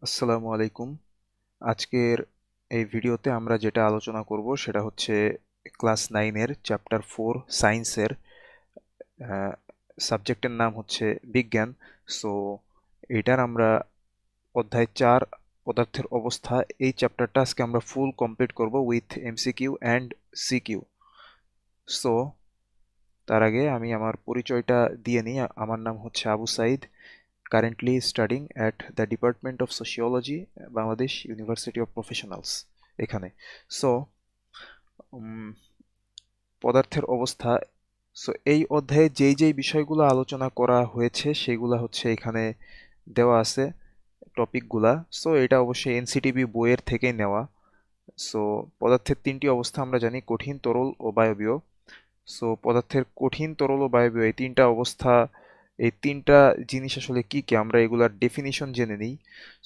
আসসালামু আলাইকুম। আজকের এই ভিডিওতে আমরা যেটা আলোচনা করব সেটা হচ্ছে ক্লাস 9 এর চ্যাপ্টার 4 সায়েন্সের সাবজেক্টের নাম হচ্ছে বিজ্ঞান। সো এটার আমরা অধ্যায় 4 পদার্থের অবস্থা এই চ্যাপ্টারটা আজকে আমরা ফুল কমপ্লিট করব with MCQ and CQ. So তার আগে আমি আমার পরিচয়টা দিয়ে নিই। আমার নাম হচ্ছে Abu Saeed, currently studying at the Department of Sociology, Bangladesh University of Professionals এখানে। সো পদার্থের অবস্থা। সো এই অধ্যায়ে যেই বিষয়গুলো আলোচনা করা হয়েছে সেগুলো হচ্ছে এখানে দেওয়া আছে টপিকগুলা। সো এটা অবশ্যই এনসিটিবি বইয়ের থেকেই নেওয়া। সো পদার্থের তিনটি অবস্থা আমরা জানি: কঠিন, তরল ও বায়বীয়। সো পদার্থের কঠিন, তরল ও বায়বীয় এই তিনটা অবস্থা, এই তিনটা জিনিস আসলে কি কি আমরা এগুলার ডেফিনিশন জেনে নিই।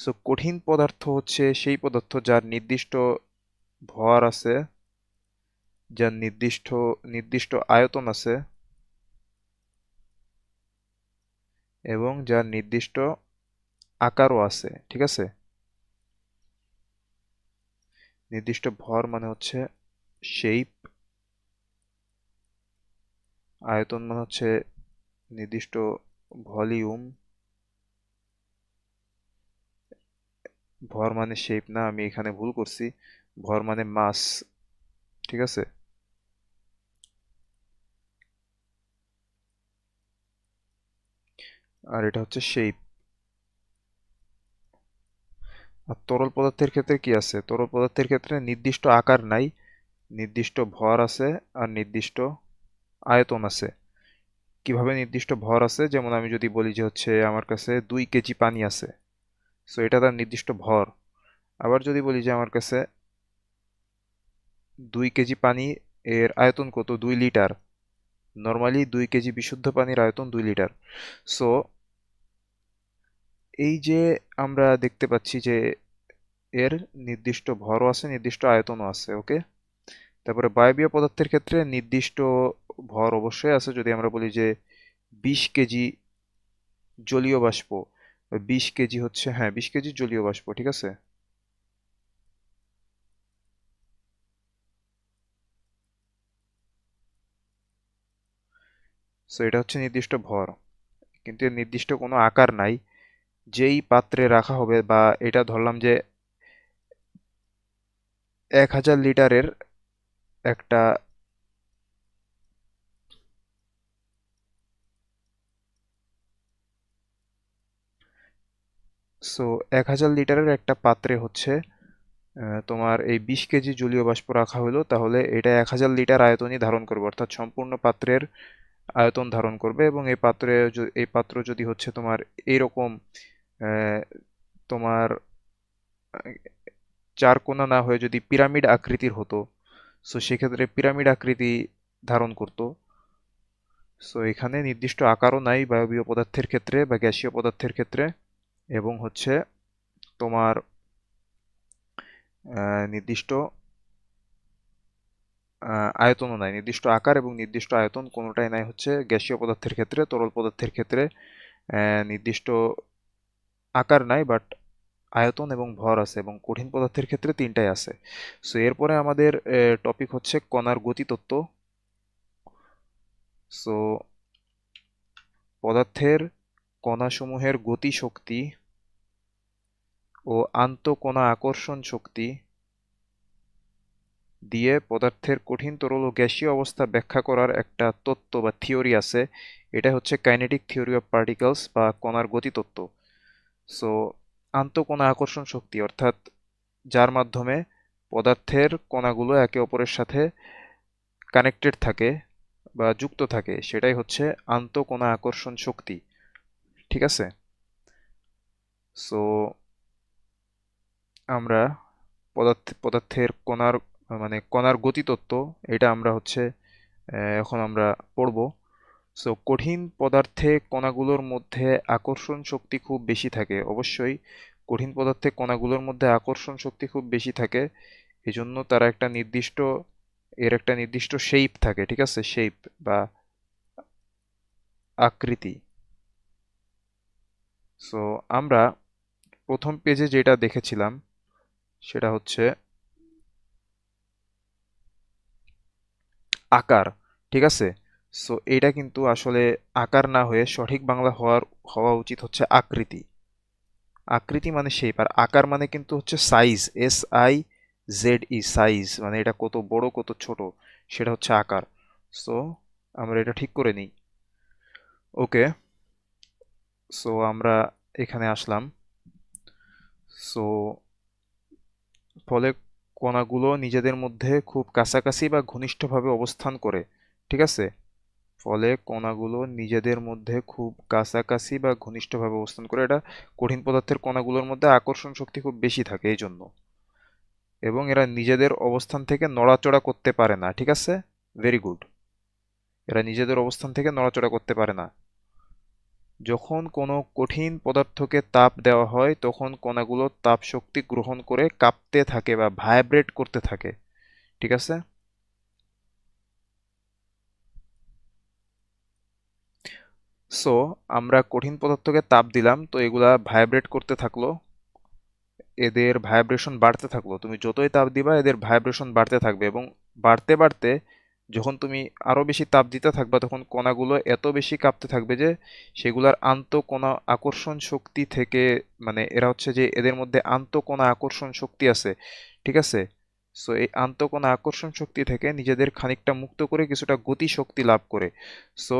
সো কঠিন পদার্থ হচ্ছে সেই পদার্থ যার নির্দিষ্ট ভর আছে, যার নির্দিষ্ট নির্দিষ্ট আয়তন আছে এবং যার নির্দিষ্ট আকারও আছে। ঠিক আছে? নির্দিষ্ট ভর মানে হচ্ছে শেপ, আয়তন মানে হচ্ছে নির্দিষ্ট ভলিউম, ভর মানে শেপ না, আমি এখানে ভুল করছি, ভর মানে মাস। ঠিক আছে? আর এটা হচ্ছে শেপ। আর তরল পদার্থের ক্ষেত্রে কি আছে? তরল পদার্থের ক্ষেত্রে নির্দিষ্ট আকার নাই, নির্দিষ্ট ভর আছে আর নির্দিষ্ট আয়তন আছে। কিভাবে নির্দিষ্ট ভর আছে? যেমন আমি যদি বলি যে হচ্ছে আমার কাছে 2 কেজি পানি আছে, সো এটা তার নির্দিষ্ট ভর। আবার যদি বলি যে আমার কাছে 2 কেজি পানি এর আয়তন কত? 2 লিটার। নর্মালি 2 কেজি বিশুদ্ধ পানির আয়তন 2 লিটার। সো এই যে আমরা দেখতে পাচ্ছি যে এর নির্দিষ্ট ভরও আছে, নির্দিষ্ট আয়তনও আছে। ওকে। তারপরে বায়বীয় পদার্থের ক্ষেত্রে নির্দিষ্ট ভর অবশ্যই আছে। যদি আমরা বলি যে 20 কেজি জলীয় বাষ্প, 20 কেজি হচ্ছে, হ্যাঁ, 20 কেজি জলীয় বাষ্প। ঠিক আছে? সো এটা হচ্ছে নির্দিষ্ট ভর, কিন্তু এর নির্দিষ্ট কোনো আকার নাই। যেই পাত্রে রাখা হবে, বা এটা ধরলাম যে 1000 লিটারের একটা, সো 1000 লিটারের একটা পাত্রে হচ্ছে তোমার এই 20 কেজি জলীয় বাষ্প রাখা হলো, তাহলে এটা 1000 লিটার আয়তনই ধারণ করবে, অর্থাৎ সম্পূর্ণ পাত্রের আয়তন ধারণ করবে। এবং এই পাত্রে এই পাত্র যদি হচ্ছে তোমার এইরকম আহ, তোমার আহ, চার কোণা না হয়ে যদি পিরামিড আকৃতির হতো, সো সেক্ষেত্রে পিরামিড আকৃতি ধারণ করত। সো এখানে নির্দিষ্ট আকারও নাই বায়বীয় পদার্থের ক্ষেত্রে বা গ্যাসীয় পদার্থের ক্ষেত্রে। এবং হচ্ছে তোমার নির্দিষ্ট আয়তনও নাই, নির্দিষ্ট আকার এবং নির্দিষ্ট আয়তন কোনোটাই নাই হচ্ছে গ্যাসীয় পদার্থের ক্ষেত্রে। তরল পদার্থের ক্ষেত্রে নির্দিষ্ট আকার নাই, বাট আয়তন এবং ভর আছে, এবং কঠিন পদার্থের ক্ষেত্রে তিনটাই আছে। সো এরপরে আমাদের টপিক হচ্ছে কণার গতিতত্ত্ব। সো পদার্থের কণাসমূহের গতিশক্তি ও আন্তঃকণা আকর্ষণ শক্তি দিয়ে পদার্থের কঠিন, তরল ও গ্যাসীয় অবস্থা ব্যাখ্যা করার একটা তত্ত্ব বা থিওরি আছে। এটা হচ্ছে কাইনেটিক থিওরি অফ পার্টিকলস বা কণার গতিতত্ত্ব। সো আন্তঃকণা আকর্ষণ শক্তি, অর্থাৎ যার মাধ্যমে পদার্থের কণাগুলো একে অপরের সাথে কানেক্টেড থাকে বা যুক্ত থাকে, সেটাই হচ্ছে আন্তঃকণা আকর্ষণ শক্তি। ঠিক আছে? সো আমরা পদার্থের কণার, মানে কণার গতিতত্ত্ব, এটা আমরা হচ্ছে এখন আমরা পড়ব। সো কঠিন পদার্থে কণাগুলোর মধ্যে আকর্ষণ শক্তি খুব বেশি থাকে। অবশ্যই কঠিন পদার্থে কণাগুলোর মধ্যে আকর্ষণ শক্তি খুব বেশি থাকে, এজন্য তারা একটা নির্দিষ্ট, এর একটা নির্দিষ্ট শেপ থাকে। ঠিক আছে? শেপ বা আকৃতি। সো আমরা প্রথম পেজে যেটা দেখেছিলাম সেটা হচ্ছে আকার, ঠিক আছে। সো এটা কিন্তু আসলে আকার না হয়ে সঠিক বাংলা হওয়া উচিত হচ্ছে আকৃতি। আকৃতি মানে শেপ, আর আকার মানে কিন্তু হচ্ছে সাইজ, SIZE, সাইজ মানে এটা কত বড় কত ছোট, সেটা হচ্ছে আকার। সো আমরা এটা ঠিক করে নিই। ওকে, সো আমরা এখানে আসলাম। সো ফলে কণাগুলো নিজেদের মধ্যে খুব কাছাকাছি বা ঘনিষ্ঠভাবে অবস্থান করে, ঠিক আছে। ফলে কণাগুলো নিজেদের মধ্যে খুব কাছাকাছি বা ঘনিষ্ঠভাবে অবস্থান করে, এটা কঠিন পদার্থের কণাগুলোর মধ্যে আকর্ষণ শক্তি খুব বেশি থাকে এই জন্য। এবং এরা নিজেদের অবস্থান থেকে নড়াচড়া করতে পারে না, ঠিক আছে। Very good. এরা নিজেদের অবস্থান থেকে নড়াচড়া করতে পারে না। যখন কোনো কঠিন পদার্থকে তাপ দেওয়া হয় তখন কণাগুলো তাপ শক্তি গ্রহণ করে কাঁপতে থাকে বা ভাইব্রেট করতে থাকে, ঠিক আছে। সো আমরা কঠিন পদার্থকে তাপ দিলাম, তো এগুলা ভাইব্রেট করতে থাকলো, এদের ভাইব্রেশন বাড়তে থাকলো। তুমি যতই তাপ দিবা এদের ভাইব্রেশন বাড়তে থাকবে, এবং বাড়তে বাড়তে যখন তুমি আরো বেশি তাপ দিতে থাকবা তখন কণাগুলো এত বেশি কাঁপতে থাকবে যে সেগুলার আন্তঃকণা আকর্ষণ শক্তি থেকে, মানে এরা হচ্ছে যে এদের মধ্যে আন্তঃকণা আকর্ষণ শক্তি আছে, ঠিক আছে। সো এই আন্তঃকণা আকর্ষণ শক্তি থেকে নিজেদের খানিকটা মুক্ত করে কিছুটা গতি শক্তি লাভ করে। সো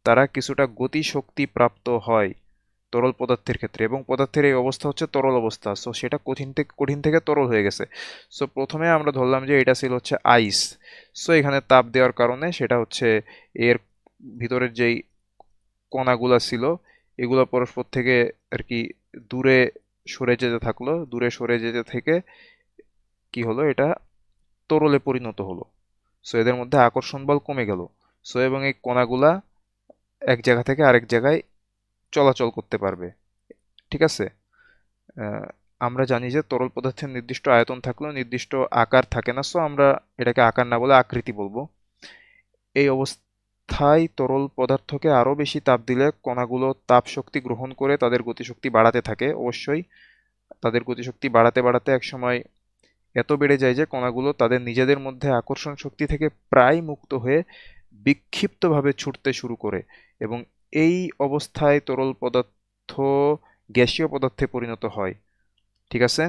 তারা কিছুটা গতি শক্তি প্রাপ্ত হয় তরল পদার্থের ক্ষেত্রে, এবং পদার্থের এই অবস্থা হচ্ছে তরল অবস্থা। সো সেটা কঠিন থেকে তরল হয়ে গেছে। সো প্রথমে আমরা ধরলাম যে এটা ছিল হচ্ছে আইস। সো এখানে তাপ দেওয়ার কারণে সেটা হচ্ছে এর ভিতরের যেই কণাগুলা ছিল এগুলো পরস্পর থেকে আর কি দূরে সরে যেতে থাকলো, দূরে সরে যেতে থেকে কি হলো, এটা তরলে পরিণত হলো। সো এদের মধ্যে আকর্ষণ বল কমে গেল। সো এবং এই কণাগুলা এক জায়গা থেকে আরেক জায়গায় চলাচল করতে পারবে, ঠিক আছে। আহ, আমরা জানি যে তরল পদার্থের নির্দিষ্ট আয়তন থাকলেও নির্দিষ্ট আকার থাকে না, সো আমরা এটাকে আকার না বলে আকৃতি বলবো। এই অবস্থায় তরল পদার্থকে আরো বেশি তাপ দিলে কণাগুলো তাপ শক্তি গ্রহণ করে তাদের গতিশক্তি বাড়াতে থাকে। অবশ্যই তাদের গতিশক্তি বাড়াতে বাড়াতে একসময় এত বেড়ে যায় যে কণাগুলো তাদের নিজেদের মধ্যে আকর্ষণ শক্তি থেকে প্রায় মুক্ত হয়ে বিক্ষিপ্তভাবে ছুটতে শুরু করে, এবং এই অবস্থায় তরল পদার্থ গ্যাসীয় পদার্থে পরিণত হয়, ঠিক আছে।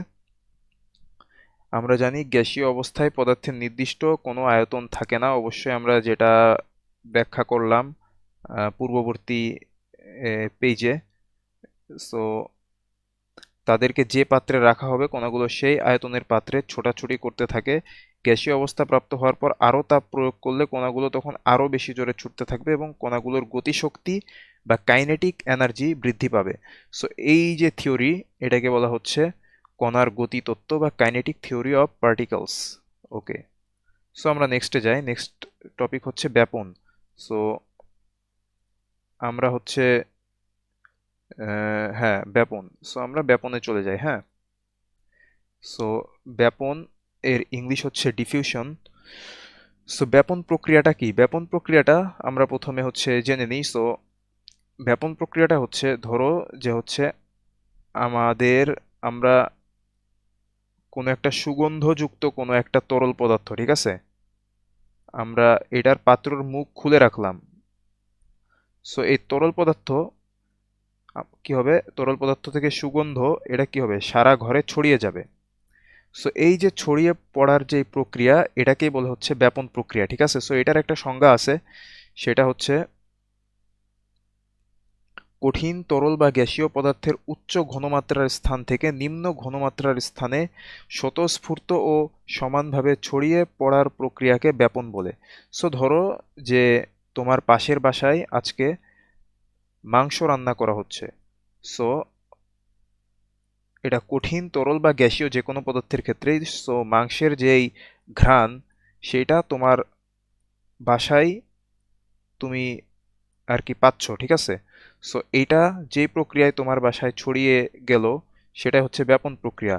আমরা জানি গ্যাসীয় অবস্থায় পদার্থের নির্দিষ্ট কোনো আয়তন থাকে না, অবশ্যই আমরা যেটা ব্যাখ্যা করলাম পূর্ববর্তী পেজে। সো তাদেরকে যে পাত্রে রাখা হবে কণাগুলো সেই আয়তনের পাত্রে ছোটাছুটি করতে থাকে। গ্যাসীয় অবস্থা প্রাপ্ত হওয়ার পর আরও তাপ প্রয়োগ করলে কণাগুলো তখন আরও বেশি জোরে ছুটতে থাকবে এবং কণাগুলোর গতিশক্তি বা কাইনেটিক এনার্জি বৃদ্ধি পাবে। সো এই যে থিওরি, এটাকে বলা হচ্ছে কণার গতি তত্ত্ব বা kinetic theory of particles. Okay, so আমরা নেক্সটে যাই। নেক্সট টপিক হচ্ছে ব্যাপন। সো আমরা হচ্ছে হ্যাঁ ব্যাপন। সো আমরা ব্যাপনে চলে যাই, হ্যাঁ। সো ব্যাপন এর ইংলিশ হচ্ছে ডিফিউশন। সো ব্যাপন প্রক্রিয়াটা কি? ব্যাপন প্রক্রিয়াটা আমরা প্রথমে হচ্ছে জেনে নিই। সো ব্যাপন প্রক্রিয়াটা হচ্ছে, ধরো যে হচ্ছে আমাদের আমরা কোনো একটা সুগন্ধযুক্ত কোনো একটা তরল পদার্থ, ঠিক আছে, আমরা এটার পাত্রর মুখ খুলে রাখলাম। সো এই তরল পদার্থ কি হবে, তরল পদার্থ থেকে সুগন্ধ এটা কি হবে, সারা ঘরে ছড়িয়ে যাবে। সো এই যে ছড়িয়ে পড়ার যে প্রক্রিয়া, এটাকেই বলা হচ্ছে ব্যাপন প্রক্রিয়া, ঠিক আছে। সো এটার একটা সংজ্ঞা আছে, সেটা হচ্ছে কঠিন তরল বা গ্যাসীয় পদার্থের উচ্চ ঘনমাত্রার স্থান থেকে নিম্ন ঘনমাত্রার স্থানে স্বতঃস্ফূর্ত ও সমানভাবে ছড়িয়ে পড়ার প্রক্রিয়াকে ব্যাপন বলে। সো ধরো যে তোমার পাশের বাসায় আজকে মাংস রান্না করা হচ্ছে। সো এটা কঠিন তরল বা গ্যাসীয় যে কোনো পদার্থের ক্ষেত্রেই, সো মাংসের যেই ঘ্রাণ সেটা তোমার বাসায় তুমি আর কি পাচ্ছ, ঠিক আছে। সো এইটা যে প্রক্রিয়ায় তোমার বাসায় ছড়িয়ে গেল সেটাই হচ্ছে ব্যাপন প্রক্রিয়া।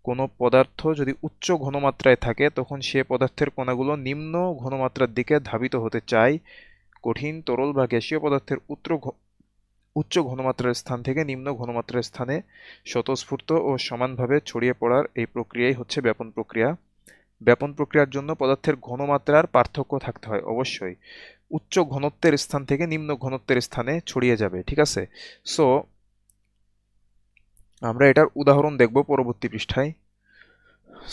কোনো পদার্থ যদি উচ্চ ঘনমাত্রায় থাকে তখন সে পদার্থের কণাগুলো নিম্ন ঘনমাত্রার দিকে ধাবিত হতে চায়। কঠিন তরল বা গ্যাসীয় পদার্থের উচ্চ ঘনমাত্রার স্থান থেকে নিম্ন ঘনমাত্রার স্থানে স্বতঃস্ফূর্ত ও সমানভাবে ছড়িয়ে পড়ার এই প্রক্রিয়াই হচ্ছে ব্যাপন প্রক্রিয়া। ব্যাপন প্রক্রিয়ার জন্য পদার্থের ঘনমাত্রার পার্থক্য থাকতে হয় অবশ্যই। উচ্চ ঘনত্বের স্থান থেকে নিম্ন ঘনত্বের স্থানে ছড়িয়ে যাবে, ঠিক আছে? সো আমরা এটার উদাহরণ দেখব পরবর্তী পৃষ্ঠায়।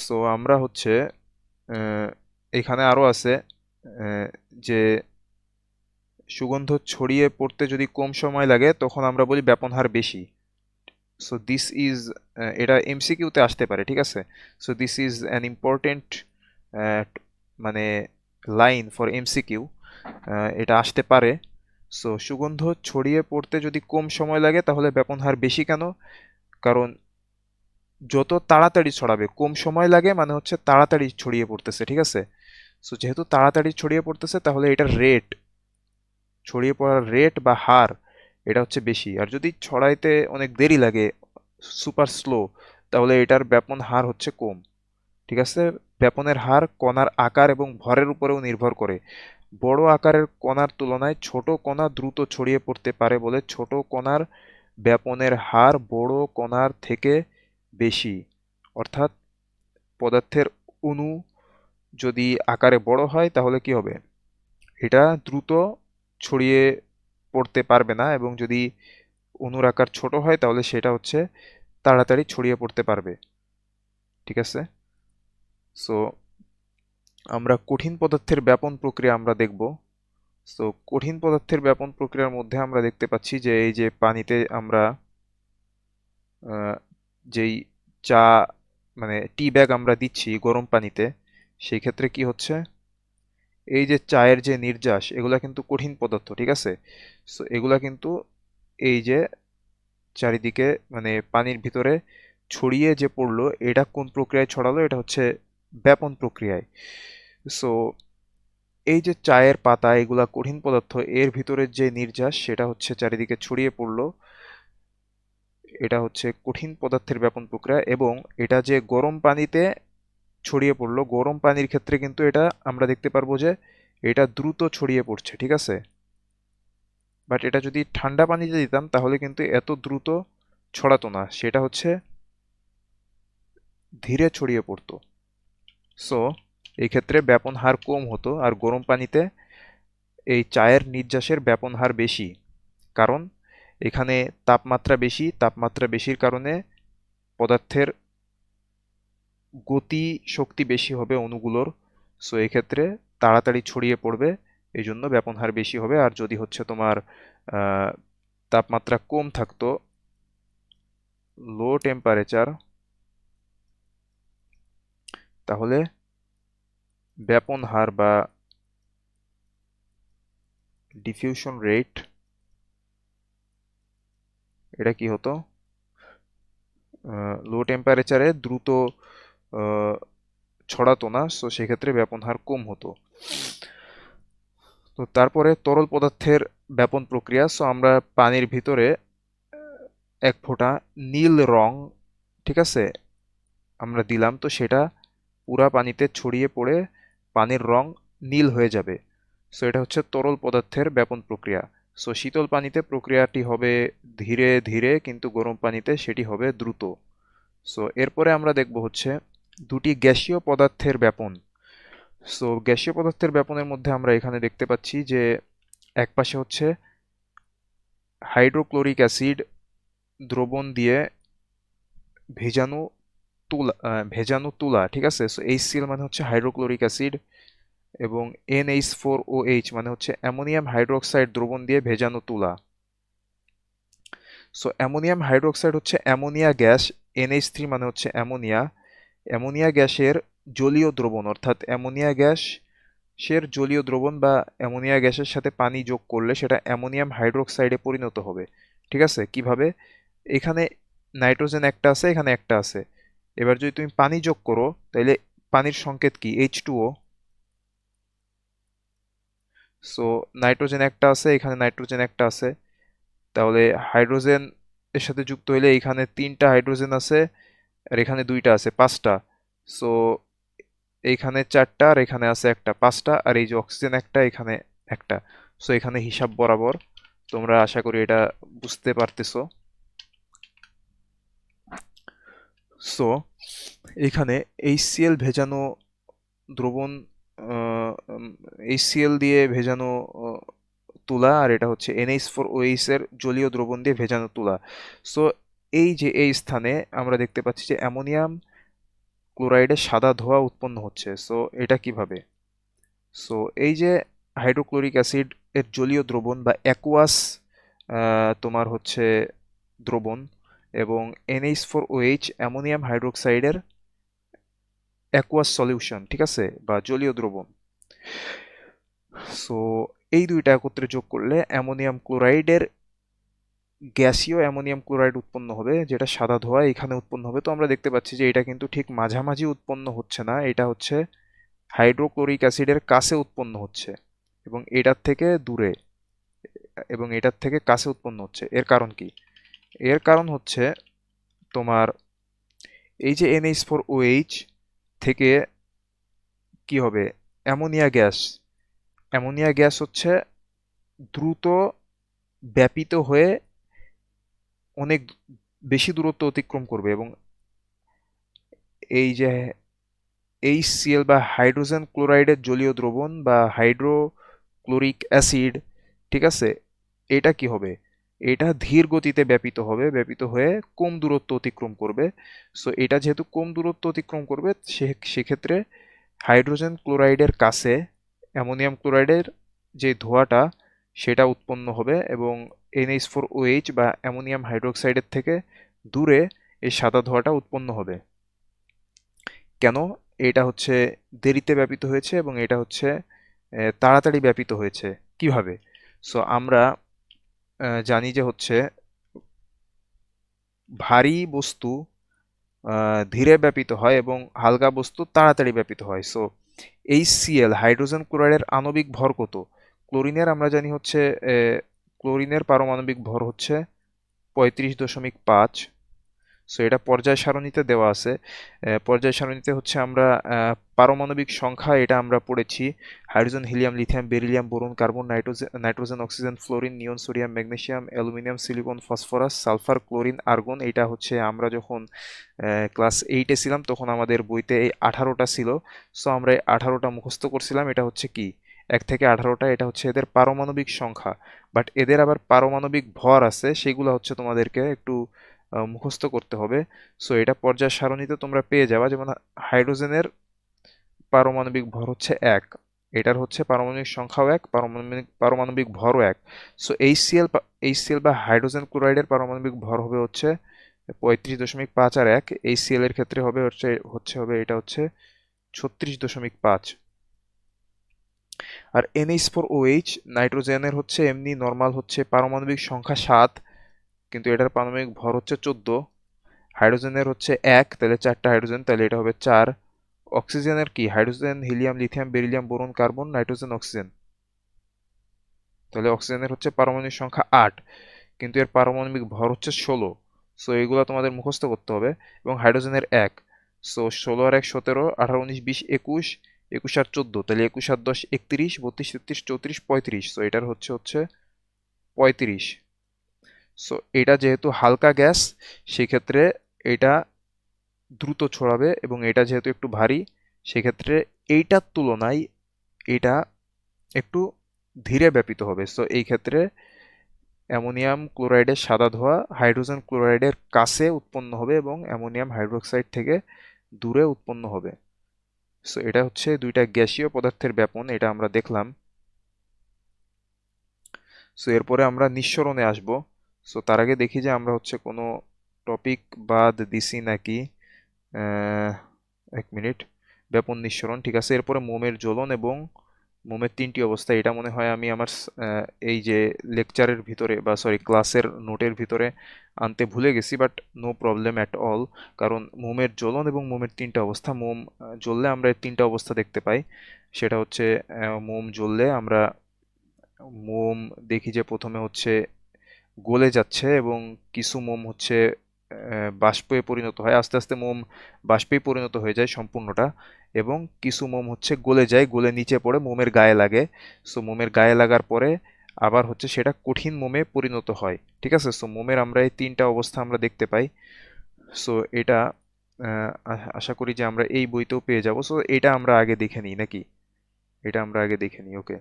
সো আমরা হচ্ছে আহ, এখানে আরো আছে যে সুগন্ধ ছড়িয়ে পড়তে যদি কম সময় লাগে তখন আমরা বলি ব্যাপন হার বেশি। সো দিস ইজ, এটা এমসিকিউতে আসতে পারে, ঠিক আছে? So this is an important মানে লাইন ফর এমসিকিউ, এটা আসতে পারে। সো সুগন্ধ ছড়িয়ে পড়তে যদি কম সময় লাগে তাহলে ব্যাপন হার বেশি কেন? কারণ যত তাড়াতাড়ি ছড়াবে, কম সময় লাগে মানে হচ্ছে তাড়াতাড়ি ছড়িয়ে পড়তেছে, ঠিক আছে? সো যেহেতু তাড়াতাড়ি ছড়িয়ে পড়তেছে তাহলে এটার রেট, ছড়িয়ে পড়ার রেট বা হার, এটা হচ্ছে বেশি। আর যদি ছড়াইতে অনেক দেরি লাগে, সুপার স্লো, তাহলে এটার ব্যাপন হার হচ্ছে কম, ঠিক আছে? ব্যাপনের হার কণার আকার এবং ভরের উপরেও নির্ভর করে। বড় আকারের কণার তুলনায় ছোট কণা দ্রুত ছড়িয়ে পড়তে পারে বলে ছোট কণার ব্যাপনের হার বড় কণার থেকে বেশি। অর্থাৎ পদার্থের অণু যদি আকারে বড় হয় তাহলে কি হবে? এটা দ্রুত ছড়িয়ে পড়তে পারবে না, এবং যদি অণুর আকার ছোট হয় তাহলে সেটা হচ্ছে তাড়াতাড়ি ছড়িয়ে পড়তে পারবে, ঠিক আছে? সো আমরা কঠিন পদার্থের ব্যাপন প্রক্রিয়া আমরা দেখব। সো কঠিন পদার্থের ব্যাপন প্রক্রিয়ার মধ্যে আমরা দেখতে পাচ্ছি যে এই যে পানিতে আমরা যেই চা মানে টি ব্যাগ আমরা দিচ্ছি গরম পানিতে, সেই ক্ষেত্রে কি হচ্ছে, এই যে চায়ের যে নির্যাস এগুলা কিন্তু কঠিন পদার্থ, ঠিক আছে? সো এগুলা কিন্তু এই যে চারিদিকে মানে পানির ভিতরে ছড়িয়ে যে পড়লো, এটা কোন প্রক্রিয়ায় ছড়ালো? এটা হচ্ছে ব্যাপন প্রক্রিয়ায়। সো এই যে চায়ের পাতা এগুলা কঠিন পদার্থ, এর ভিতরের যে নির্যাস সেটা হচ্ছে চারিদিকে ছড়িয়ে পড়লো, এটা হচ্ছে কঠিন পদার্থের ব্যাপন প্রক্রিয়া। এবং এটা যে গরম পানিতে ছড়িয়ে পড়লো, গরম পানির ক্ষেত্রে কিন্তু এটা আমরা দেখতে পারবো যে এটা দ্রুত ছড়িয়ে পড়ছে, ঠিক আছে? বাট এটা যদি ঠান্ডা পানিতে দিতাম তাহলে কিন্তু এত দ্রুত ছড়াতো না, সেটা হচ্ছে ধীরে ছড়িয়ে পড়তো। সো এই ক্ষেত্রে ব্যাপন হার কম হতো, আর গরম পানিতে এই চায়ের নির্যাসের ব্যাপন হার বেশি। কারণ এখানে তাপমাত্রা বেশি, তাপমাত্রা বেশির কারণে পদার্থের গতি শক্তি বেশি হবে অণুগুলোর। সো এক্ষেত্রে তাড়াতাড়ি ছড়িয়ে পড়বে, এই জন্য ব্যাপন হার বেশি হবে। আর যদি হচ্ছে তোমার আহ, তাপমাত্রা কম থাকতো, লো টেম্পারেচার, তাহলে ব্যাপন হার বা ডিফিউশন রেট, এটা কি হতো, লো টেম্পারেচারে দ্রুত আহ, ছড়াতো না, সো সেক্ষেত্রে ব্যাপন হার কম হতো। তো তারপরে তরল পদার্থের ব্যাপন প্রক্রিয়া। সো আমরা পানির ভিতরে এক ফোঁটা নীল রং, ঠিক আছে, আমরা দিলাম, তো সেটা পুরা পানিতে ছড়িয়ে পড়ে পানির রং নীল হয়ে যাবে। সো এটা হচ্ছে তরল পদার্থের ব্যাপন প্রক্রিয়া। সো শীতল পানিতে প্রক্রিয়াটি হবে ধীরে ধীরে, কিন্তু গরম পানিতে সেটি হবে দ্রুত। সো এরপরে আমরা দেখব হচ্ছে দুটি গ্যাসীয় পদার্থের ব্যাপন। সো গ্যাসীয় পদার্থের ব্যাপনের মধ্যে আমরা এখানে দেখতে পাচ্ছি যে একপাশে হচ্ছে হাইড্রোক্লোরিক অ্যাসিড দ্রবণ দিয়ে ভেজানো ভেজানো তুলা, ঠিক আছে? সো HCl মানে হচ্ছে হাইড্রোক্লোরিক অ্যাসিড, এবং NH4OH মানে হচ্ছে অ্যামোনিয়াম হাইড্রোক্সাইড দ্রবণ দিয়ে ভেজানো তুলা। সো অ্যামোনিয়াম হাইড্রোক্সাইড হচ্ছে অ্যামোনিয়া গ্যাস, NH3 মানে হচ্ছে অ্যামোনিয়া। অ্যামোনিয়া গ্যাসের জলীয় দ্রবণ, অর্থাৎ অ্যামোনিয়া গ্যাসের জলীয় দ্রবণ বা অ্যামোনিয়া গ্যাসের সাথে পানি যোগ করলে সেটা অ্যামোনিয়াম হাইড্রোক্সাইডে পরিণত হবে, ঠিক আছে? কিভাবে? এখানে নাইট্রোজেন একটা আছে, এখানে একটা আছে। এবার যদি তুমি পানি যোগ করো তাহলে পানির সংকেত কি? H2O। সো নাইট্রোজেন একটা আছে, এখানে নাইট্রোজেন একটা আছে, তাহলে হাইড্রোজেন এর সাথে যুক্ত হইলে এখানে তিনটা হাইড্রোজেন আছে, আর এখানে দুইটা আছে, পাঁচটা। সো এইখানে চারটা, আর এখানে আছে একটা, পাঁচটা। আর এই যে অক্সিজেন একটা, এখানে একটা। সো এখানে হিসাব বরাবর তোমরা আশা করি এটা বুঝতে পারতেছো। সো এখানে HCl ভেজানো দ্রবণ, HCl দিয়ে ভেজানো তুলা, আর এটা হচ্ছে NH4OH এর জলীয় দ্রবণ দিয়ে ভেজানো তুলা। সো এই যে এই স্থানে আমরা দেখতে পাচ্ছি যে অ্যামোনিয়াম ক্লোরাইডের সাদা ধোঁয়া উৎপন্ন হচ্ছে। সো এটা কিভাবে? সো এই যে হাইড্রোক্লোরিক অ্যাসিড এর জলীয় দ্রবণ বা অ্যাকুয়াস তোমার হচ্ছে দ্রবণ, এবং NH4OH অ্যামোনিয়াম হাইড্রোক্সাইডের অ্যাকুয়াস সলিউশন, ঠিক আছে, বা জলীয় দ্রবণ। সো এই দুইটা একত্রে যোগ করলে অ্যামোনিয়াম ক্লোরাইডের গ্যাসীয় অ্যামোনিয়াম ক্লোরাইড উৎপন্ন হবে, যেটা সাদা ধোঁয়া এখানে উৎপন্ন হবে। তো আমরা দেখতে পাচ্ছি যে এটা কিন্তু ঠিক মাঝামাঝি উৎপন্ন হচ্ছে না, এটা হচ্ছে হাইড্রোক্লোরিক অ্যাসিডের কাছে উৎপন্ন হচ্ছে, এবং এটার থেকে দূরে, এবং এটার থেকে কাছে উৎপন্ন হচ্ছে। এর কারণ কি? এর কারণ হচ্ছে তোমার এই যে NH4OH থেকে কি হবে, অ্যামোনিয়া গ্যাস, অ্যামোনিয়া গ্যাস হচ্ছে দ্রুত ব্যাপিত হয়ে অনেক বেশি দূরত্ব অতিক্রম করবে, এবং এই যে HCl বা হাইড্রোজেন ক্লোরাইডের জলীয় দ্রবণ বা হাইড্রোক্লোরিক অ্যাসিড, ঠিক আছে, এটা কি হবে, এটা ধীর গতিতে ব্যাপিত হবে, ব্যাপিত হয়ে কম দূরত্ব অতিক্রম করবে। সো এটা যেহেতু কম দূরত্ব অতিক্রম করবে, সেক্ষেত্রে হাইড্রোজেন ক্লোরাইডের কাছে অ্যামোনিয়াম ক্লোরাইডের যে ধোঁয়াটা সেটা উৎপন্ন হবে, এবং NH4OH বা অ্যামোনিয়াম হাইড্রোক্সাইডের থেকে দূরে এই সাদা ধোঁয়াটা উৎপন্ন হবে। কেন? এটা হচ্ছে দেরিতে ব্যাপিত হয়েছে, এবং এটা হচ্ছে তাড়াতাড়ি ব্যাপিত হয়েছে। কিভাবে? সো আমরা জানি যে হচ্ছে ভারী বস্তু ধীরে ব্যাপিত হয় এবং হালকা বস্তু তাড়াতাড়ি ব্যাপিত হয়। সো HCl হাইড্রোজেন ক্লোরাইডের আণবিক ভর কত? ক্লোরিনের আমরা জানি হচ্ছে ক্লোরিনের পারমাণবিক ভর হচ্ছে 35.5। সো এটা পর্যায় সারণীতে দেওয়া আছে। পর্যায় সারণীতে হচ্ছে আমরা পারমাণবিক সংখ্যা এটা আমরা পড়েছি: hydrogen, helium, lithium, beryllium, boron, carbon, nitrogen, oxygen, fluorine, neon, sodium, magnesium, aluminium, silicon, phosphorus, sulphur, chlorine, argon. এটা হচ্ছে আমরা যখন ক্লাস 8-এ ছিলাম তখন আমাদের বইতে এই 18টা ছিল। সো আমরা এই 18টা মুখস্থ করছিলাম। এটা হচ্ছে কি, 1 থেকে 18টা, এটা হচ্ছে এদের পারমাণবিক সংখ্যা। বাট এদের আবার পারমাণবিক ভর আছে, সেগুলো হচ্ছে তোমাদেরকে একটু মুখস্থ করতে হবে। সো এটা পর্যায় সারণীতে তোমরা পেয়ে যাবা। যেমন হাইড্রোজেনের পারমাণবিক ভর হচ্ছে 1, এটার হচ্ছে পারমাণবিক সংখ্যাও 1, পারমাণবিক ভরও 1। সো এইচসিএল বা হাইড্রোজেন ক্লোরাইডের পারমাণবিক ভর হবে হচ্ছে 35.5, আর 1 HCl এর ক্ষেত্রে হবে এটা হচ্ছে 36.5। আর NH4OH নাইট্রোজেনের হচ্ছে এমনি নর্মাল হচ্ছে পারমাণবিক সংখ্যা 7, কিন্তু এটার পারমাণবিক ভর হচ্ছে 14। হাইড্রোজেনের হচ্ছে 1, তাহলে 4টা হাইড্রোজেন, তাহলে এটা হবে 4। অক্সিজেনের কি, hydrogen, helium, lithium, beryllium, boron, carbon, nitrogen, oxygen, তাহলে অক্সিজেনের হচ্ছে পারমাণবিক সংখ্যা 8, কিন্তু এর পারমাণবিক ভর হচ্ছে 16। সো এগুলো তোমাদের মুখস্থ করতে হবে। এবং হাইড্রোজেনের 1, সো 16 আর 1 17, 18 19 20 21, 21 আর 14, তাহলে 21 আর 10 31, 32 33 34 35। সো এটার হচ্ছে 35। সো এটা যেহেতু হালকা গ্যাস, সেক্ষেত্রে এটা দ্রুত ছড়াবে, এবং এটা যেহেতু একটু ভারী, সেক্ষেত্রে এইটার তুলনায় এটা একটু ধীরে ব্যাপিত হবে। সো এই ক্ষেত্রে অ্যামোনিয়াম ক্লোরাইডের সাদা ধোঁয়া হাইড্রোজেন ক্লোরাইডের কাছে উৎপন্ন হবে এবং অ্যামোনিয়াম হাইড্রোক্সাইড থেকে দূরে উৎপন্ন হবে। সো এটা হচ্ছে দুইটা গ্যাসীয় পদার্থের ব্যাপন, এটা আমরা দেখলাম। সো এরপরে আমরা নিঃসরণে আসব। সো তার আগে দেখি যে আমরা হচ্ছে কোনো টপিক বাদ দিছি নাকি। 1 মিনিট। ব্যাপন নিঃসরণ, ঠিক আছে। এরপরে মোমের জ্বলন এবং মোমের 3টি অবস্থা। এটা মনে হয় আমি আমার এই যে লেকচারের ভিতরে বা সরি ক্লাসের নোটের ভিতরে আনতে ভুলে গেছি, but no problem at all. কারণ মোমের জ্বলন এবং মোমের 3টা অবস্থা, মোম জ্বললে আমরা এই 3টা অবস্থা দেখতে পাই। সেটা হচ্ছে মোম জ্বললে আমরা মোম দেখি যে প্রথমে হচ্ছে গলে যাচ্ছে, এবং কিছু মোম হচ্ছে বাষ্পে পরিণত হয়, আস্তে আস্তে মোম বাষ্পেই পরিণত হয়ে যায় সম্পূর্ণটা। এবং কিছু মোম হচ্ছে গলে যায়, গলে নিচে পড়ে মোমের গায়ে লাগে। সো মোমের গায়ে লাগার পরে আবার হচ্ছে সেটা কঠিন মোমে পরিণত হয়। ঠিক আছে, সো মোমের আমরা এই তিনটা অবস্থা আমরা দেখতে পাই। সো এটা আশা করি যে আমরা এই বইতেও পেয়ে যাব। সো এটা আমরা আগে দেখে নিই নাকি, এটা আমরা আগে দেখে নিই। ওকে,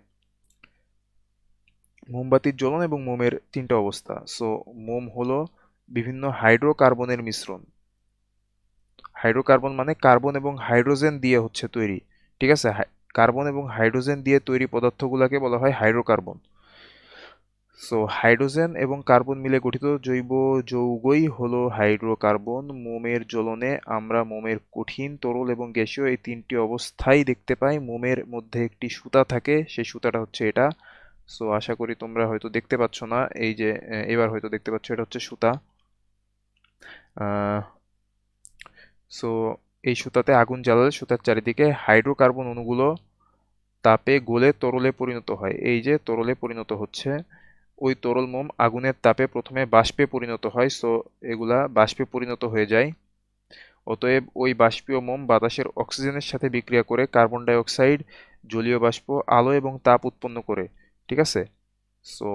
মোমবাতির জ্বলন এবং মোমের তিনটা অবস্থা। সো মোম হলো বিভিন্ন হাইড্রোকার্বনের মিশ্রণ। হাইড্রোকার্বন মানে কার্বন এবং হাইড্রোজেন দিয়ে হচ্ছে তৈরি। ঠিক আছে, কার্বন এবং হাইড্রোজেন দিয়ে তৈরি পদার্থগুলোকে বলা হয় হাইড্রোকার্বন। সো হাইড্রোজেন এবং কার্বন মিলে গঠিত জৈব যৌগই হলো হাইড্রোকার্বন। মোমের জ্বলনে আমরা মোমের কঠিন, তরল এবং গ্যাসীয় এই তিনটি অবস্থাই দেখতে পাই। মোমের মধ্যে একটি সুতা থাকে, সেই সুতাটা হচ্ছে এটা। সো আশা করি তোমরা হয়তো দেখতে পাচ্ছ না, এই যে এবার হয়তো দেখতে পাচ্ছ, এটা হচ্ছে সুতা। সো এই সুতাতে আগুন জ্বালালে সুতার চারিদিকে হাইড্রোকার্বন অণুগুলো তাপে গলে তরলে পরিণত হয়। এই যে তরলে পরিণত হচ্ছে, ওই তরল মোম আগুনের তাপে প্রথমে বাষ্পে পরিণত হয়। সো এগুলা বাষ্পে পরিণত হয়ে যায়। অতএব ওই বাষ্পীয় মোম বাতাসের অক্সিজেনের সাথে বিক্রিয়া করে কার্বন ডাই অক্সাইড, জলীয় বাষ্প, আলো এবং তাপ উৎপন্ন করে। ঠিক আছে, সো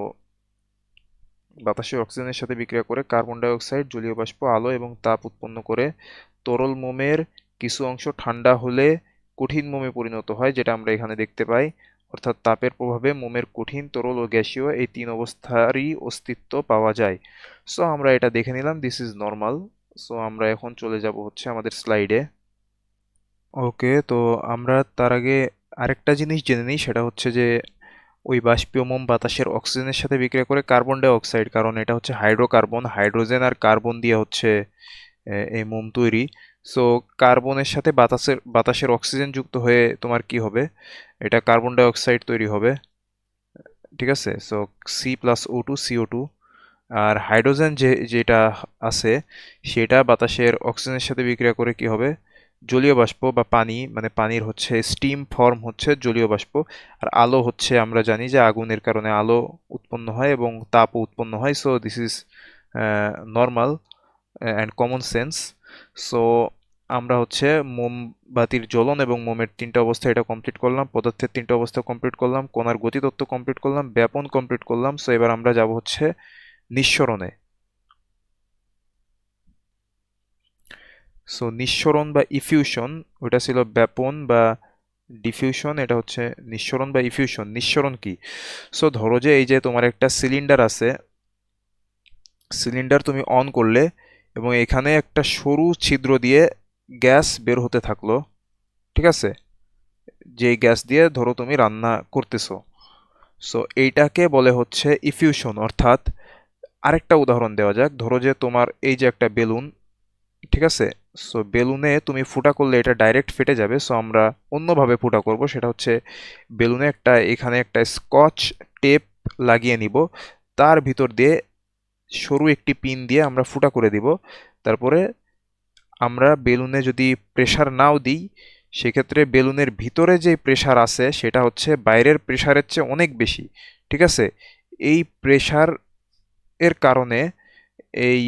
বাতাসের অক্সিজেনের সাথে বিক্রিয়া করে কার্বন ডাই অক্সাইড, জলীয় বাষ্প, আলো এবং তাপ উৎপন্ন করে। তরল মোমের কিছু অংশ ঠান্ডা হলে কঠিন মোমে পরিণত হয়, যেটা আমরা এখানে দেখতে পাই। অর্থাৎ তাপের প্রভাবে মোমের কঠিন, তরল ও গ্যাসীয় এই তিন অবস্থারই অস্তিত্ব পাওয়া যায়। সো আমরা এটা দেখে নিলাম, দিস ইজ নর্মাল। সো আমরা এখন চলে যাব হচ্ছে আমাদের স্লাইডে। ওকে, তো আমরা তার আগে আরেকটা জিনিস জেনে নিই, সেটা হচ্ছে যে ওই বাষ্পীয় মোম বাতাসের অক্সিজেনের সাথে বিক্রিয়া করে কার্বন ডাই অক্সাইড, কারণ এটা হচ্ছে হাইড্রোকার্বন, হাইড্রোজেন আর কার্বন দিয়ে হচ্ছে এই মোম তৈরি। সো কার্বনের সাথে বাতাসের অক্সিজেন যুক্ত হয়ে তোমার কি হবে, এটা কার্বন ডাই অক্সাইড তৈরি হবে। ঠিক আছে, সো C+O2 CO2। আর হাইড্রোজেন যেটা আছে, সেটা বাতাসের অক্সিজেনের সাথে বিক্রিয়া করে কি হবে, জলীয় বাষ্প বা পানি, মানে পানির হচ্ছে স্টিম ফর্ম হচ্ছে জলীয় বাষ্প। আর আলো হচ্ছে, আমরা জানি যে আগুনের কারণে আলো উৎপন্ন হয় এবং তাপও উৎপন্ন হয়। So this is normal and common sense. So আমরা হচ্ছে মোমবাতির জ্বলন এবং মোমের তিনটা অবস্থা এটা কমপ্লিট করলাম, পদার্থের তিনটা অবস্থা কমপ্লিট করলাম, কণার গতিতত্ত্ব কমপ্লিট করলাম, ব্যাপন কমপ্লিট করলাম। সো এবার আমরা যাব হচ্ছে নিঃসরণে। সো নিঃসরণ বা ইফিউশন, ওটা ছিল ব্যাপন বা ডিফিউশন, এটা হচ্ছে নিঃসরণ বা ইফিউশন। নিঃসরণ কি? সো ধরো যে এই যে তোমার একটা সিলিন্ডার আছে, সিলিন্ডার তুমি অন করলে এবং এখানে একটা সরু ছিদ্র দিয়ে গ্যাস বের হতে থাকলো। ঠিক আছে, যেই গ্যাস দিয়ে ধরো তুমি রান্না করতেছো। সো এইটাকে বলে হচ্ছে ইফিউশন। অর্থাৎ আরেকটা উদাহরণ দেওয়া যাক, ধরো যে তোমার এই যে একটা বেলুন, ঠিক আছে, সো বেলুনে তুমি ফুটা করলে এটা ডাইরেক্ট ফেটে যাবে। সো আমরা অন্যভাবে ফুটা করব, সেটা হচ্ছে বেলুনে এখানে একটা স্কচ টেপ লাগিয়ে নিব, তার ভিতর দিয়ে সরু একটি পিন দিয়ে আমরা ফুটা করে দিব। তারপরে আমরা বেলুনে যদি প্রেসার নাও দিই, সেক্ষেত্রে বেলুনের ভিতরে যে প্রেসার আছে সেটা হচ্ছে বাইরের প্রেসারের চেয়ে অনেক বেশি। ঠিক আছে, এই প্রেসার এর কারণে এই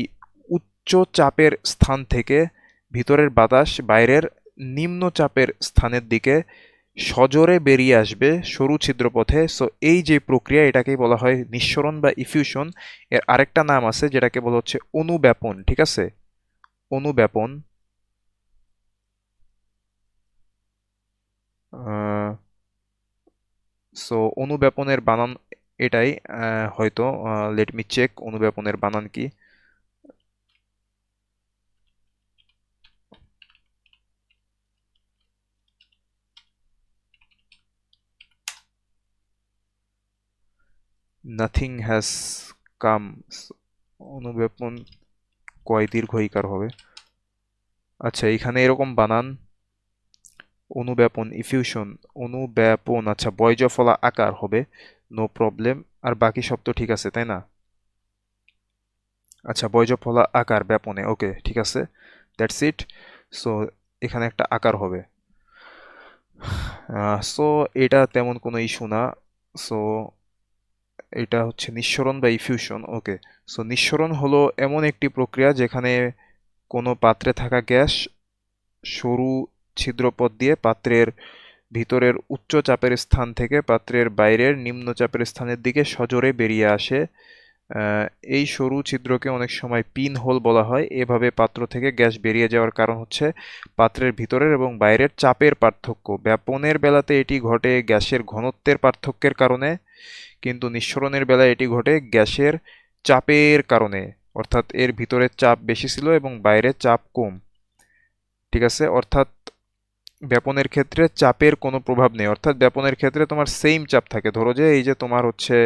উচ্চ চাপের স্থান থেকে ভিতরের বাতাস বাইরের নিম্ন চাপের স্থানের দিকে সজোরে বেরিয়ে আসবে সরু ছিদ্রপথে। সো এই যে প্রক্রিয়া, এটাকেই বলা হয় নিঃসরণ বা ইফিউশন। এর আরেকটা নাম আছে যেটাকে বলা হচ্ছে অনুব্যাপন। ঠিক আছে, অনুব্যাপন। সো অনুব্যাপনের বানান এটাই। হয়তো লেট মি চেক অনুব্যাপনের বানান কি। Nothing has come. অনুব্যাপন কয় দীর্ঘ ইকার হবে? আচ্ছা, এখানে এরকম বানান, অনুব্যাপন, ইফিউশন, অনুব্যাপন। আচ্ছা, বয়জ ফলা আকার হবে, নো প্রবলেম। আর বাকি সব তো ঠিক আছে, তাই না? আচ্ছা, বয়জ ফলা আকার ব্যাপনে, ওকে ঠিক আছে, দ্যাটস ইট। সো এখানে একটা আকার হবে। সো এটা তেমন কোনো ইস্যু না। সো এটা হচ্ছে নিঃসরণ বা ইফিউশন। ওকে, সো নিঃসরণ হলো এমন একটি প্রক্রিয়া যেখানে কোনো পাত্রে থাকা গ্যাস সরু ছিদ্রপথ দিয়ে পাত্রের ভিতরের উচ্চ চাপের স্থান থেকে পাত্রের বাইরের নিম্ন চাপের স্থানের দিকে সজোরে বেরিয়ে আসে। আহ, এই সরু ছিদ্রকে অনেক সময় পিন হোল বলা হয়। এভাবে পাত্র থেকে গ্যাস বেরিয়ে যাওয়ার কারণ হচ্ছে পাত্রের ভিতরের এবং বাইরের চাপের পার্থক্য। ব্যাপনের বেলাতে এটি ঘটে গ্যাসের ঘনত্বের পার্থক্যের কারণে, কিন্তু নিঃসরণের বেলায় এটি ঘটে গ্যাসের চাপের কারণে। অর্থাৎ এর ভিতরের চাপ বেশি ছিল এবং বাইরের চাপ কম। ঠিক আছে, অর্থাৎ ব্যাপনের ক্ষেত্রে চাপের কোনো প্রভাব নেই। অর্থাৎ ব্যাপনের ক্ষেত্রে তোমার সেম চাপ থাকে। ধরো যে এই যে তোমার হচ্ছে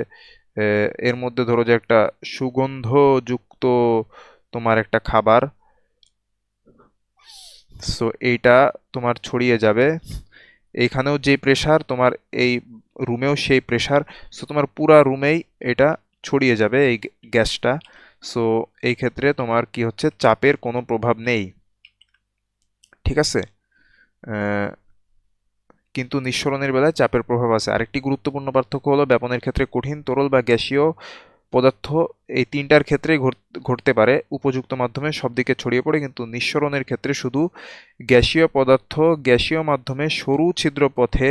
এর মধ্যে ধরো যে একটা সুগন্ধযুক্ত তোমার একটা খাবার, সো এইটা তোমার ছড়িয়ে যাবে। এইখানেও যে প্রেসার তোমার এই রুমেও সেই প্রেসার, সো তোমার পুরা রুমেই এটা ছড়িয়ে যাবে এই গ্যাসটা। সো এই ক্ষেত্রে তোমার কি হচ্ছে, চাপের কোনো প্রভাব নেই। ঠিক আছে। আহ, কিন্তু নিঃসরণের বেলায় চাপের প্রভাব আছে। আরেকটি গুরুত্বপূর্ণ পার্থক্য হলো ব্যাপনের ক্ষেত্রে কঠিন, তরল বা গ্যাসীয় পদার্থ এই তিনটার ক্ষেত্রেই ঘটতে পারে উপযুক্ত মাধ্যমে সব দিকে ছড়িয়ে পড়ে, কিন্তু নিঃসরণের ক্ষেত্রে শুধু গ্যাসীয় পদার্থ গ্যাসীয় মাধ্যমে সরু ছিদ্র পথে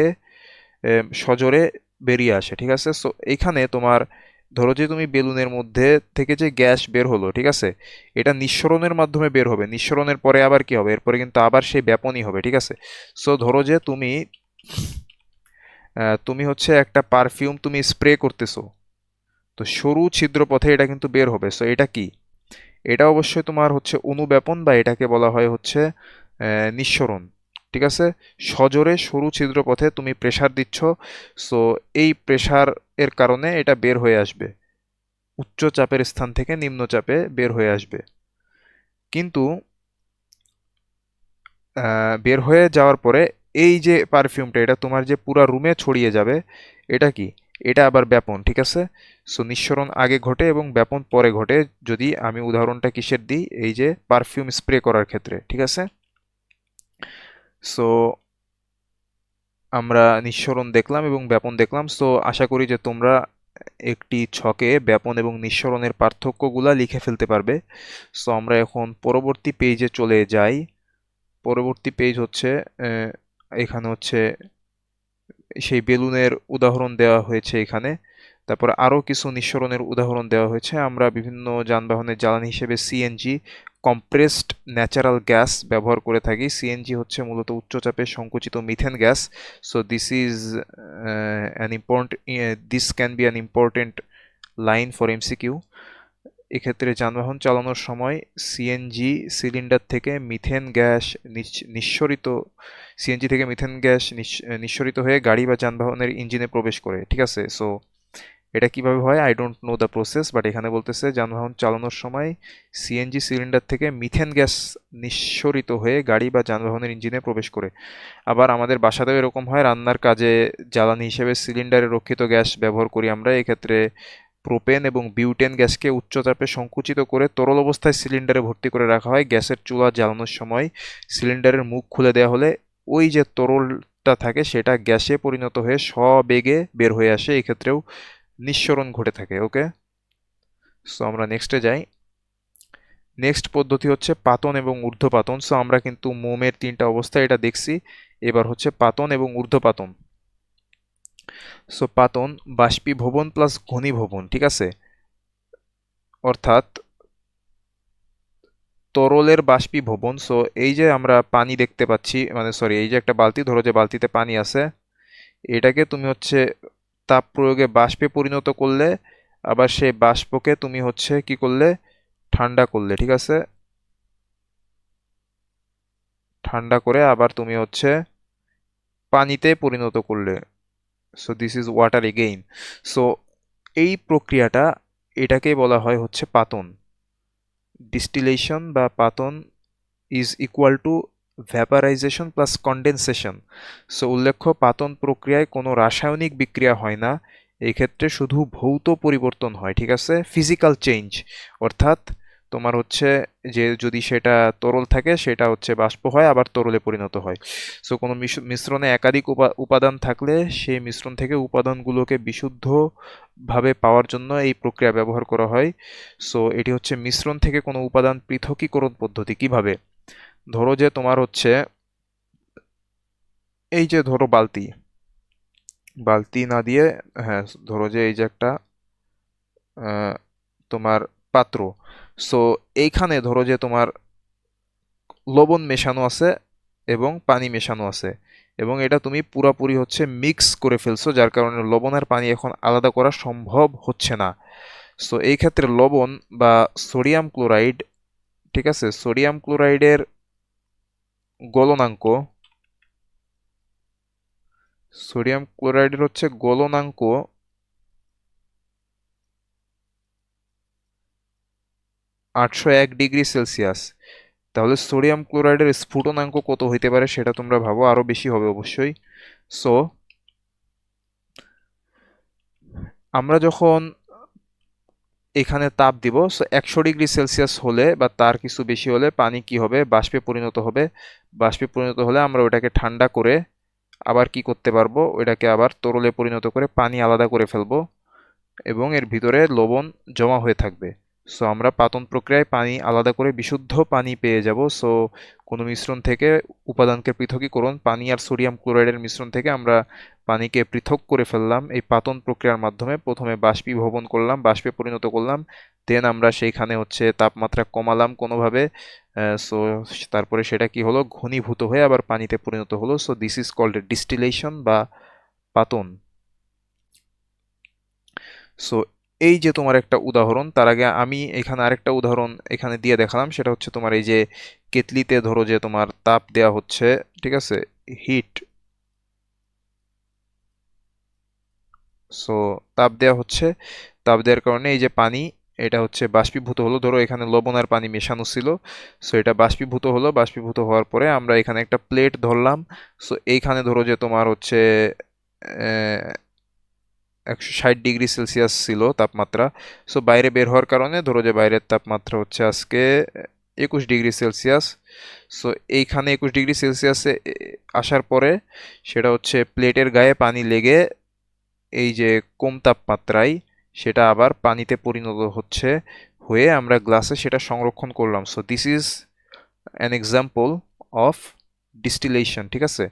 সজোরে বেরিয়ে আসে। ঠিক আছে, সো এইখানে তোমার ধরো যে তুমি বেলুনের মধ্যে থেকে যে গ্যাস বের হলো, ঠিক আছে, এটা নিঃসরণের মাধ্যমে বের হবে। নিঃসরণের পরে আবার কি হবে, এরপরে কিন্তু আবার সেই ব্যাপনই হবে। ঠিক আছে, সো ধরো যে তুমি হচ্ছে একটা পারফিউম তুমি স্প্রে করতেছো, তো সরু ছিদ্র পথে এটা কিন্তু বের হবে। সো এটা কি, এটা অবশ্যই তোমার হচ্ছে অনুব্যাপন, বা এটাকে বলা হয় হচ্ছে নিঃসরণ। ঠিক আছে, সজোরে সরু ছিদ্র পথে তুমি প্রেসার দিচ্ছ, সো এই প্রেসার এর কারণে এটা বের হয়ে আসবে, উচ্চ চাপের স্থান থেকে নিম্ন চাপে বের হয়ে আসবে। কিন্তু বের হয়ে যাওয়ার পরে এই যে পারফিউমটা এটা তোমার যে পুরা রুমে ছড়িয়ে যাবে, এটা কি, এটা আবার ব্যাপন। ঠিক আছে, সো নিঃসরণ আগে ঘটে এবং ব্যাপন পরে ঘটে। যদি আমি উদাহরণটা কিসের দিই, এই যে পারফিউম স্প্রে করার ক্ষেত্রে। ঠিক আছে, সো আমরা নিঃসরণ দেখলাম এবং ব্যাপন দেখলাম। সো আশা করি যে তোমরা একটি ছকে ব্যাপন এবং নিঃসরণের পার্থক্যগুলা লিখে ফেলতে পারবে। সো আমরা এখন পরবর্তী পেজে চলে যাই। পরবর্তী পেজ হচ্ছে আহ, এখানে হচ্ছে সেই বেলুনের উদাহরণ দেওয়া হয়েছে এখানে। তারপর আরও কিছু নিঃসরণের উদাহরণ দেওয়া হয়েছে। আমরা বিভিন্ন যানবাহনের জ্বালানি হিসেবে সিএনজি, কম্প্রেসড ন্যাচারাল গ্যাস ব্যবহার করে থাকি। সিএনজি হচ্ছে মূলত উচ্চচাপে সংকুচিত methane gas. So this can be an important line for MCQ. এক্ষেত্রে যানবাহন চালানোর সময় সিএনজি সিলিন্ডার থেকে মিথেন গ্যাস নিঃসরিত সিএনজি থেকে মিথেন গ্যাস নিঃসরিত হয়ে গাড়ি বা যানবাহনের ইঞ্জিনে প্রবেশ করে। ঠিক আছে, সো এটা কিভাবে হয়, I don't know the process, but এখানে বলতেছে যানবাহন চালানোর সময় সিএনজি সিলিন্ডার থেকে মিথেন গ্যাস নিঃসরিত হয়ে গাড়ি বা যানবাহনের ইঞ্জিনে প্রবেশ করে। আবার আমাদের বাসাতেও এরকম হয়, রান্নার কাজে জ্বালানি হিসেবে সিলিন্ডারে রক্ষিত গ্যাস ব্যবহার করি আমরা। এক্ষেত্রে প্রোপেন এবং বিউটেন গ্যাসকে উচ্চ চাপে সংকুচিত করে তরল অবস্থায় সিলিন্ডারে ভর্তি করে রাখা হয়। গ্যাসের চুলা জ্বালানোর সময় সিলিন্ডারের মুখ খুলে দেওয়া হলে ওই যে তরলটা থাকে সেটা গ্যাসে পরিণত হয়ে সবেগে বের হয়ে আসে। এক্ষেত্রেও নিঃসরণ ঘটে থাকে। ওকে, সো আমরা নেক্সটে যাই। নেক্সট পদ্ধতি হচ্ছে পাতন এবং ঊর্ধ্বপাতন। সো আমরা কিন্তু মোমের তিনটা অবস্থা এটা দেখছি, এবার হচ্ছে পাতন এবং ঊর্ধ্বপাতন। So পাতন বাষ্পীভবন plus ঘনীভবন। ঠিক আছে, অর্থাৎ তরলের বাষ্পীভবন। সো এই যে আমরা পানি দেখতে পাচ্ছি, মানে সরি, এই যে একটা বালতি, ধরো যে বালতিতে পানি আছে, এটাকে তুমি হচ্ছে তাপ প্রয়োগে বাষ্পে পরিণত করলে, আবার সেই বাষ্পকে তুমি হচ্ছে কি করলে, ঠান্ডা করলে। ঠিক আছে, ঠান্ডা করে আবার তুমি হচ্ছে পানিতে পরিণত করলে। So this is water again. So এই প্রক্রিয়াটা, এটাকেই বলা হয় হচ্ছে পাতন। ডিস্টিলেশন বা পাতন is equal to vaporisation plus condensation. So উল্লেখ্য, পাতন প্রক্রিয়ায় কোনো রাসায়নিক বিক্রিয়া হয় না, এই ক্ষেত্রে শুধু ভৌত পরিবর্তন হয়। ঠিক আছে, ফিজিক্যাল চেঞ্জ, অর্থাৎ তোমার হচ্ছে যে যদি সেটা তরল থাকে সেটা হচ্ছে বাষ্প হয় আবার তরলে পরিণত হয়। সো কোনো মিশ্রণে একাধিক উপাদান থাকলে সেই মিশ্রণ থেকে উপাদানগুলোকে বিশুদ্ধভাবে পাওয়ার জন্য এই প্রক্রিয়া ব্যবহার করা হয়। সো এটি হচ্ছে মিশ্রণ থেকে কোনো উপাদান পৃথকীকরণ পদ্ধতি। কিভাবে, ধরো যে তোমার হচ্ছে এই যে ধরো বালতি, বালতি না দিয়ে, হ্যাঁ ধরো যে এই যে একটা আহ, তোমার পাত্র। সো এইখানে ধরো যে তোমার লবণ মেশানো আছে এবং পানি মেশানো আছে, এবং এটা তুমি পুরাপুরি হচ্ছে মিক্স করে ফেলছো, যার কারণে লবণ আর পানি এখন আলাদা করা সম্ভব হচ্ছে না। সো এই ক্ষেত্রে লবণ বা সোডিয়াম ক্লোরাইড, ঠিক আছে, সোডিয়াম ক্লোরাইডের গলনাঙ্ক, সোডিয়াম ক্লোরাইডের হচ্ছে গলনাঙ্ক 801 ডিগ্রি সেলসিয়াস। তাহলে সোডিয়াম ক্লোরাইডের স্ফুটনাঙ্ক কত হইতে পারে সেটা তোমরা ভাবো, আরো বেশি হবে অবশ্যই। সো আমরা যখন এখানে তাপ দিব, সো 100 ডিগ্রি সেলসিয়াস হলে বা তার কিছু বেশি হলে পানি কি হবে, বাষ্পে পরিণত হবে। বাষ্পে পরিণত হলে আমরা ওটাকে ঠান্ডা করে আবার কি করতে পারবো, ওইটাকে আবার তরলে পরিণত করে পানি আলাদা করে ফেলবো, এবং এর ভিতরে লবণ জমা হয়ে থাকবে। সো আমরা পাতন প্রক্রিয়ায় পানি আলাদা করে বিশুদ্ধ পানি পেয়ে যাব। সো কোনো মিশ্রণ থেকে উপাদানকে পৃথকীকরণ, পানি আর সোডিয়াম ক্লোরাইডের মিশ্রণ থেকে আমরা পানিকে পৃথক করে ফেললাম এই পাতন প্রক্রিয়ার মাধ্যমে। প্রথমে বাষ্পীভবন করলাম, বাষ্পে পরিণত করলাম, দেন আমরা সেইখানে হচ্ছে তাপমাত্রা কমালাম কোনোভাবে। সো তারপরে সেটা কি হলো, ঘনীভূত হয়ে আবার পানিতে পরিণত হলো। So this is called distillation বা পাতন। সো এই যে তোমার একটা উদাহরণ, তার আগে আমি এখানে আরেকটা উদাহরণ এখানে দিয়ে দেখালাম, সেটা হচ্ছে তোমার এই যে কেতলিতে ধরো যে তোমার তাপ দেয়া হচ্ছে, ঠিক আছে, হিট। সো তাপ দেয়া হচ্ছে, তাপ দেওয়ার কারণে এই যে পানি, এটা হচ্ছে বাষ্পীভূত হলো। ধরো এখানে লবণ আর পানি মেশানো ছিল, সো এটা বাষ্পীভূত হলো। বাষ্পীভূত হওয়ার পরে আমরা এখানে একটা প্লেট ধরলাম। সো এইখানে ধরো যে তোমার হচ্ছে 160 ডিগ্রি সেলসিয়াস ছিল তাপমাত্রা। সো বাইরে বের হওয়ার কারণে ধরো যে বাইরের তাপমাত্রা হচ্ছে আজকে 21 ডিগ্রি সেলসিয়াস। সো এইখানে 21 ডিগ্রি সেলসিয়াসে আসার পরে সেটা হচ্ছে প্লেটের গায়ে পানি লেগে এই যে কম তাপমাত্রায় সেটা আবার পানিতে পরিণত হচ্ছে, হয়ে আমরা গ্লাসে সেটা সংরক্ষণ করলাম। So this is an example of distillation, ঠিক আছে।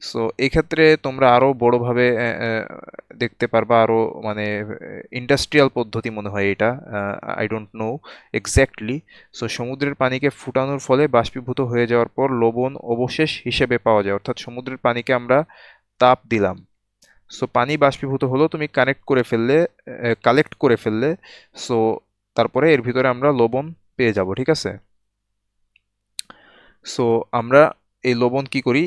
সো এক্ষেত্রে তোমরা আরো বড়ভাবে দেখতে পারবা, আরো মানে ইন্ডাস্ট্রিয়াল পদ্ধতি মনে হয় এটা, I don't know exactly. So সমুদ্রের পানিকে ফুটানোর ফলে বাষ্পীভূত হয়ে যাওয়ার পর লবণ অবশেষ হিসেবে পাওয়া যায়, অর্থাৎ সমুদ্রের পানিকে আমরা তাপ দিলাম। সো পানি বাষ্পীভূত হলো, তুমি কানেক্ট করে ফেললে, কালেক্ট করে ফেললে। সো তারপরে এর ভিতরে আমরা লবণ পেয়ে যাব, ঠিক আছে। সো আমরা এই লবণ কি করি,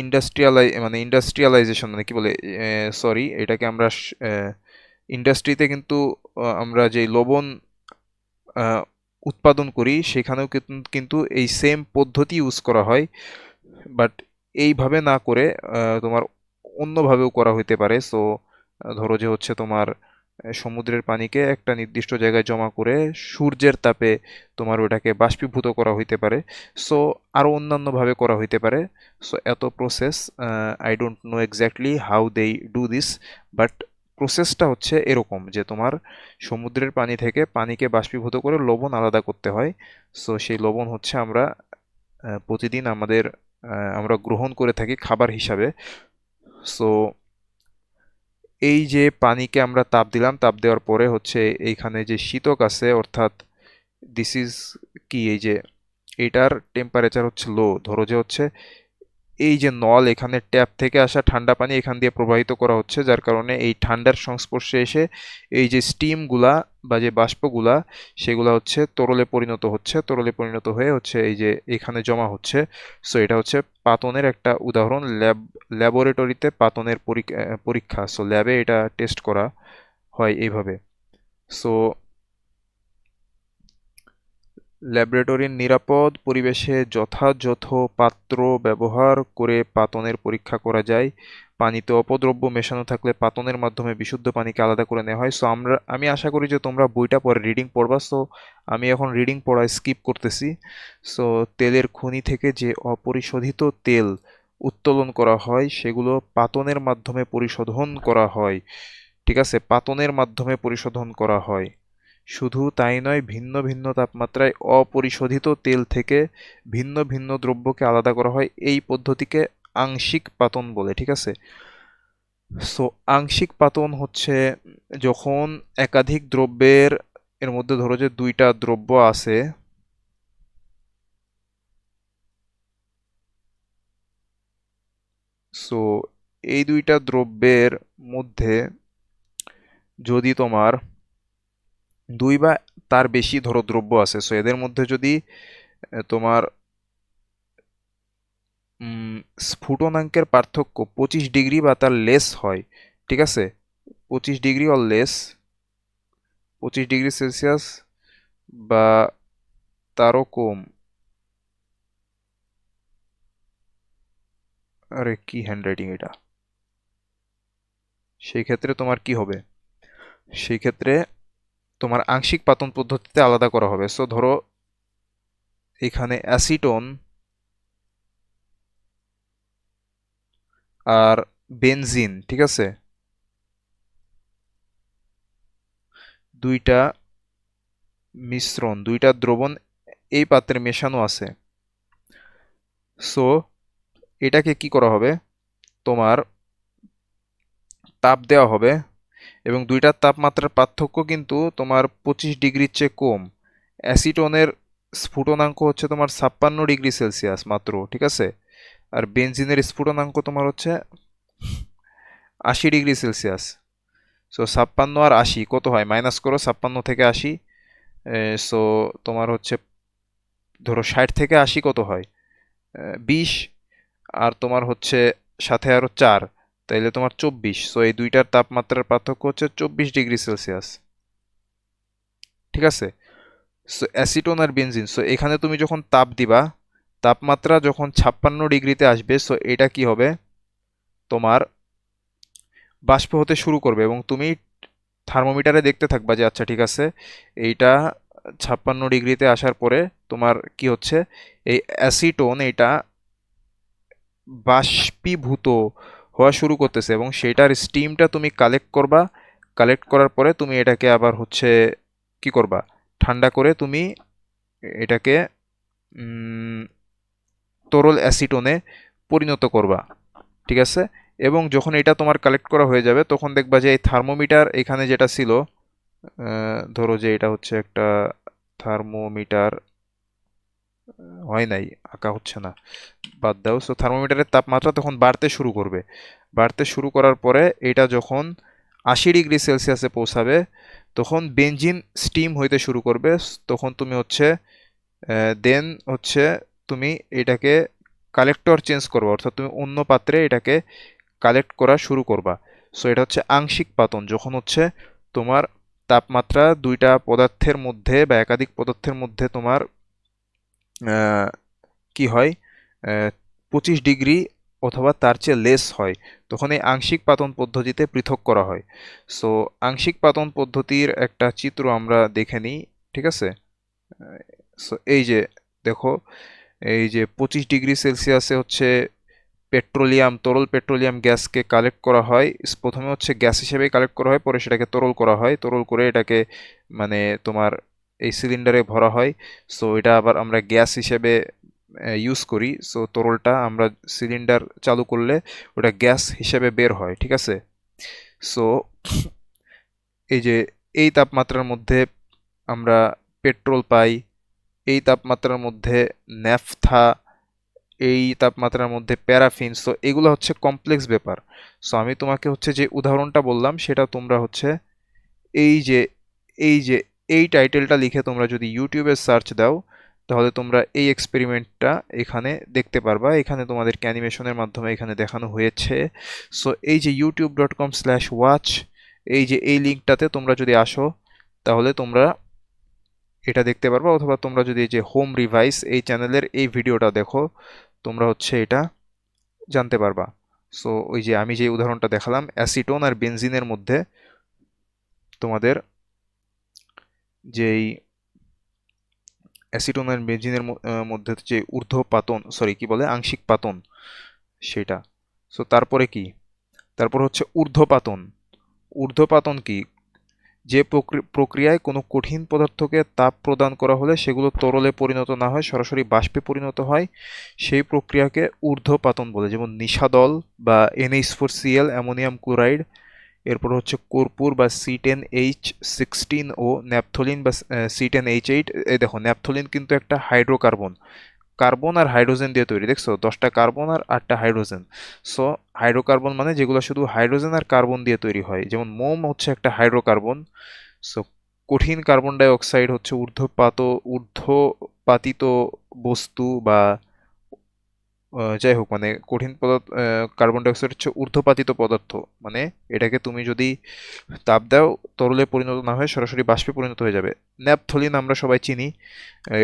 ইন্ডাস্ট্রিয়ালাইজেশন মানে কি বলে, সরি, এটাকে আমরা ইন্ডাস্ট্রিতে কিন্তু আমরা যে লবণ আহ, উৎপাদন করি সেখানেও কিন্তু এই সেম পদ্ধতি ইউজ করা হয়। বাট এইভাবে না করে তোমার অন্যভাবেও করা হইতে পারে। সো ধরো যে হচ্ছে তোমার সমুদ্রের পানিকে একটা নির্দিষ্ট জায়গায় জমা করে সূর্যের তাপে তোমার ওটাকে বাষ্পীভূত করা হইতে পারে। সো আরও অন্যান্যভাবে করা হইতে পারে। সো এত process, I don't know exactly how they do this, but প্রসেসটা হচ্ছে এরকম যে তোমার সমুদ্রের পানি থেকে পানিকে বাষ্পীভূত করে লবণ আলাদা করতে হয়। সো সেই লবণ হচ্ছে আমরা প্রতিদিন আমরা গ্রহণ করে থাকি খাবার হিসাবে। সো এই যে পানিকে আমরা তাপ দিলাম, তাপ দেওয়ার পরে হচ্ছে এইখানে যে শীতক আছে, অর্থাৎ দিস ইজ কি, এই যে এটার টেম্পারেচার হচ্ছে লো। ধরো যে হচ্ছে এই যে নল, এখানে ট্যাপ থেকে আসা ঠান্ডা পানি এখান দিয়ে প্রবাহিত করা হচ্ছে, যার কারণে এই ঠান্ডার সংস্পর্শে এসে এই যে স্টিমগুলা বা যে বাষ্পগুলা সেগুলা হচ্ছে তরলে পরিণত হচ্ছে, তরলে পরিণত হয়ে হচ্ছে এই যে এখানে জমা হচ্ছে। সো এটা হচ্ছে পাতনের একটা উদাহরণ। ল্যাবরেটরিতে পাতনের পরীক্ষা, সো ল্যাবে এটা টেস্ট করা হয় এইভাবে। সো ল্যাবরেটরির নিরাপদ পরিবেশে যথাযথ পাত্র ব্যবহার করে পাতনের পরীক্ষা করা যায়। পানিতে অপদ্রব্য মেশানো থাকলে পাতনের মাধ্যমে বিশুদ্ধ পানিকে আলাদা করে নেওয়া হয়। সো আমি আশা করি যে তোমরা বইটা পরে রিডিং পড়বা। সো আমি এখন রিডিং পড়া স্কিপ করতেছি। সো তেলের খনি থেকে যে অপরিশোধিত তেল উত্তোলন করা হয় সেগুলো পাতনের মাধ্যমে পরিশোধন করা হয়, ঠিক আছে, পাতনের মাধ্যমে পরিশোধন করা হয়। শুধু তাই নয়, ভিন্ন ভিন্ন তাপমাত্রায় অপরিশোধিত তেল থেকে ভিন্ন ভিন্ন দ্রব্যকে আলাদা করা হয়। এই পদ্ধতিকে আংশিক পাতন বলে, ঠিক আছে। সো আংশিক পাতন হচ্ছে যখন একাধিক দ্রব্যের এর মধ্যে ধরো যে দুইটা দ্রব্য আছে, সো এই দুইটা দ্রব্যের মধ্যে যদি তোমার দুই বা তার বেশি ধরো দ্রব্য আছে, সো এদের মধ্যে যদি তোমার স্ফুটনাঙ্কের পার্থক্য 25 ডিগ্রি বা তার লেস হয়, ঠিক আছে, 25 degree or less, 25 degree Celsius বা তারও কম। আরে কি হ্যান্ডরাইটিং এটা! সেই ক্ষেত্রে তোমার কি হবে? সেই ক্ষেত্রে তোমার আংশিক পাতন পদ্ধতিতে আলাদা করা হবে। সো ধরো এখানে অ্যাসিটন আর বেনজিন, ঠিক আছে, দুইটা মিশ্রণ, দুইটা দ্রবণ এই পাত্রে মেশানো আছে। সো এটাকে কি করা হবে, তোমার তাপ দেওয়া হবে এবং দুইটার তাপমাত্রার পার্থক্য কিন্তু তোমার 25 ডিগ্রির চেয়ে কম। অ্যাসিটনের স্ফুটনাঙ্ক হচ্ছে তোমার 56 ডিগ্রি সেলসিয়াস মাত্র, ঠিক আছে, আর বেনজিনের স্ফুটনাঙ্ক তোমার হচ্ছে 80 ডিগ্রি সেলসিয়াস। সো 56 আর 80 কত হয়, মাইনাস করো 56 থেকে 80, সো তোমার হচ্ছে ধরো 60 থেকে 80 কত হয়, 20, আর তোমার হচ্ছে সাথে আরো 4, তাইলে তোমার 24। সো এই দুইটার তাপমাত্রার পার্থক্য হচ্ছে 24 ডিগ্রি সেলসিয়াস, ঠিক আছে। সো অ্যাসিটন আর বেনজিন, সো এখানে তুমি যখন তাপ দিবা, তাপমাত্রা যখন 56 ডিগ্রিতে আসবে, সো এটা কি হবে, তোমার বাষ্প হতে শুরু করবে এবং তুমি থার্মোমিটারে দেখতে থাকবা যে আচ্ছা ঠিক আছে, এইটা 56 ডিগ্রিতে আসার পরে তোমার কি হচ্ছে, এই অ্যাসিটোন এটা বাষ্পীভূত হওয়া শুরু করতেছে এবং সেটার স্টিমটা তুমি কালেক্ট করবা। কালেক্ট করার পরে তুমি এটাকে আবার হচ্ছে কি করবা, ঠান্ডা করে তুমি এটাকে তরল অ্যাসিটোনে পরিণত করবা, ঠিক আছে। এবং যখন এটা তোমার কালেক্ট করা হয়ে যাবে তখন দেখবা যে এই থার্মোমিটার এখানে যেটা ছিল, ধরো যে এটা হচ্ছে একটা থার্মোমিটার, হয় নাই, আঁকা হচ্ছে না, বাদ দাও। সো থার্মোমিটারের তাপমাত্রা তখন বাড়তে শুরু করবে, বাড়তে শুরু করার পরে এটা যখন 80 ডিগ্রি সেলসিয়াসে পৌঁছাবে তখন বেনজিন স্টিম হইতে শুরু করবে। তখন তুমি হচ্ছে দেন হচ্ছে তুমি এটাকে কালেক্টর চেঞ্জ করবা, অর্থাৎ তুমি অন্য পাত্রে এটাকে কালেক্ট করা শুরু করবা। সো এটা হচ্ছে আংশিক পাতন, যখন হচ্ছে তোমার তাপমাত্রা দুইটা পদার্থের মধ্যে বা একাধিক পদার্থের মধ্যে তোমার কি হয়, 25 ডিগ্রি অথবা তার চেয়ে লেস হয়, তখন এই আংশিক পাতন পদ্ধতিতে পৃথক করা হয়। সো আংশিক পাতন পদ্ধতির একটা চিত্র আমরা দেখে নিই, ঠিক আছে। সো এই যে দেখো, এই যে 25 ডিগ্রি সেলসিয়াসে হচ্ছে পেট্রোলিয়াম, তরল পেট্রোলিয়াম গ্যাসকে কালেক্ট করা হয়। প্রথমে হচ্ছে গ্যাস হিসেবে কালেক্ট করা হয়, পরে সেটাকে তরল করা হয়, তরল করে এটাকে মানে তোমার এই সিলিন্ডারে ভরা হয়। সো এটা আবার আমরা গ্যাস হিসেবে ইউজ করি। সো তরলটা আমরা সিলিন্ডার চালু করলে ওটা গ্যাস হিসেবে বের হয়, ঠিক আছে। সো এই যে এই তাপমাত্রার মধ্যে আমরা পেট্রোল পাই, এই তাপমাত্রার মধ্যে ন্যাফথা, এই তাপমাত্রার মধ্যে প্যারাফিন। সো এগুলো হচ্ছে কমপ্লেক্স ব্যাপার। সো আমি তোমাকে হচ্ছে যে উদাহরণটা বললাম সেটা তোমরা হচ্ছে এই যে এই যে এই টাইটেলটা লিখে তোমরা যদি ইউটিউবে সার্চ দাও তাহলে তোমরা এই এক্সপেরিমেন্টটা এখানে দেখতে পারবা। এখানে তোমাদেরকে অ্যানিমেশনের মাধ্যমে এখানে দেখানো হয়েছে। সো এই যে youtube.com/watch, এই যে এই লিঙ্কটাতে তোমরা যদি আসো তাহলে তোমরা এটা দেখতে পারবা, অথবা তোমরা যদি এই যে হোম রিভাইস এই চ্যানেলের এই ভিডিওটা দেখো তোমরা হচ্ছে এটা জানতে পারবা। সো ওই যে আমি যে উদাহরণটা দেখালাম অ্যাসিটোন আর বেনজিনের মধ্যে তোমাদের যেই অ্যাসিটোন আর বেনজিনের মধ্যে যে ঊর্ধ্বপাতন, সরি কি বলে, আংশিক পাতন, সেটা। সো তারপরে কি, তারপর হচ্ছে ঊর্ধ্বপাতন। ঊর্ধ্বপাতন কি, যে প্রক্রিয়ায় কোনো কঠিন পদার্থকে তাপ প্রদান করা হলে সেগুলো তরলে পরিণত না হয় সরাসরি বাষ্পে পরিণত হয় সেই প্রক্রিয়াকে ঊর্ধ্বপাতন বলে, যেমন নিশাদল বা NH4Cl অ্যামোনিয়াম ক্লোরাইড, এরপর হচ্ছে কর্পূর বা C10H16 ও ন্যাপথলিন বা C10H8। এই দেখো ন্যাপথলিন কিন্তু একটা হাইড্রোকার্বন, কার্বন আর হাইড্রোজেন দিয়ে তৈরি, দেখছো 10টা কার্বন আর 8টা হাইড্রোজেন। সো হাইড্রোকার্বন মানে যেগুলো শুধু হাইড্রোজেন আর কার্বন দিয়ে তৈরি হয়, যেমন মোম হচ্ছে একটা হাইড্রোকার্বন। সো কঠিন কার্বন ডাই অক্সাইড হচ্ছে ঊর্ধ্বপাতিত বস্তু বা যাই হোক মানে কঠিন পদার্থ, কার্বন ডাই অক্সাইড হচ্ছে ঊর্ধ্বপাতিত পদার্থ, মানে এটাকে তুমি যদি তাপ দাও তরলে পরিণত না হয়ে সরাসরি বাষ্পে পরিণত হয়ে যাবে। ন্যাপথলিন আমরা সবাই চিনি,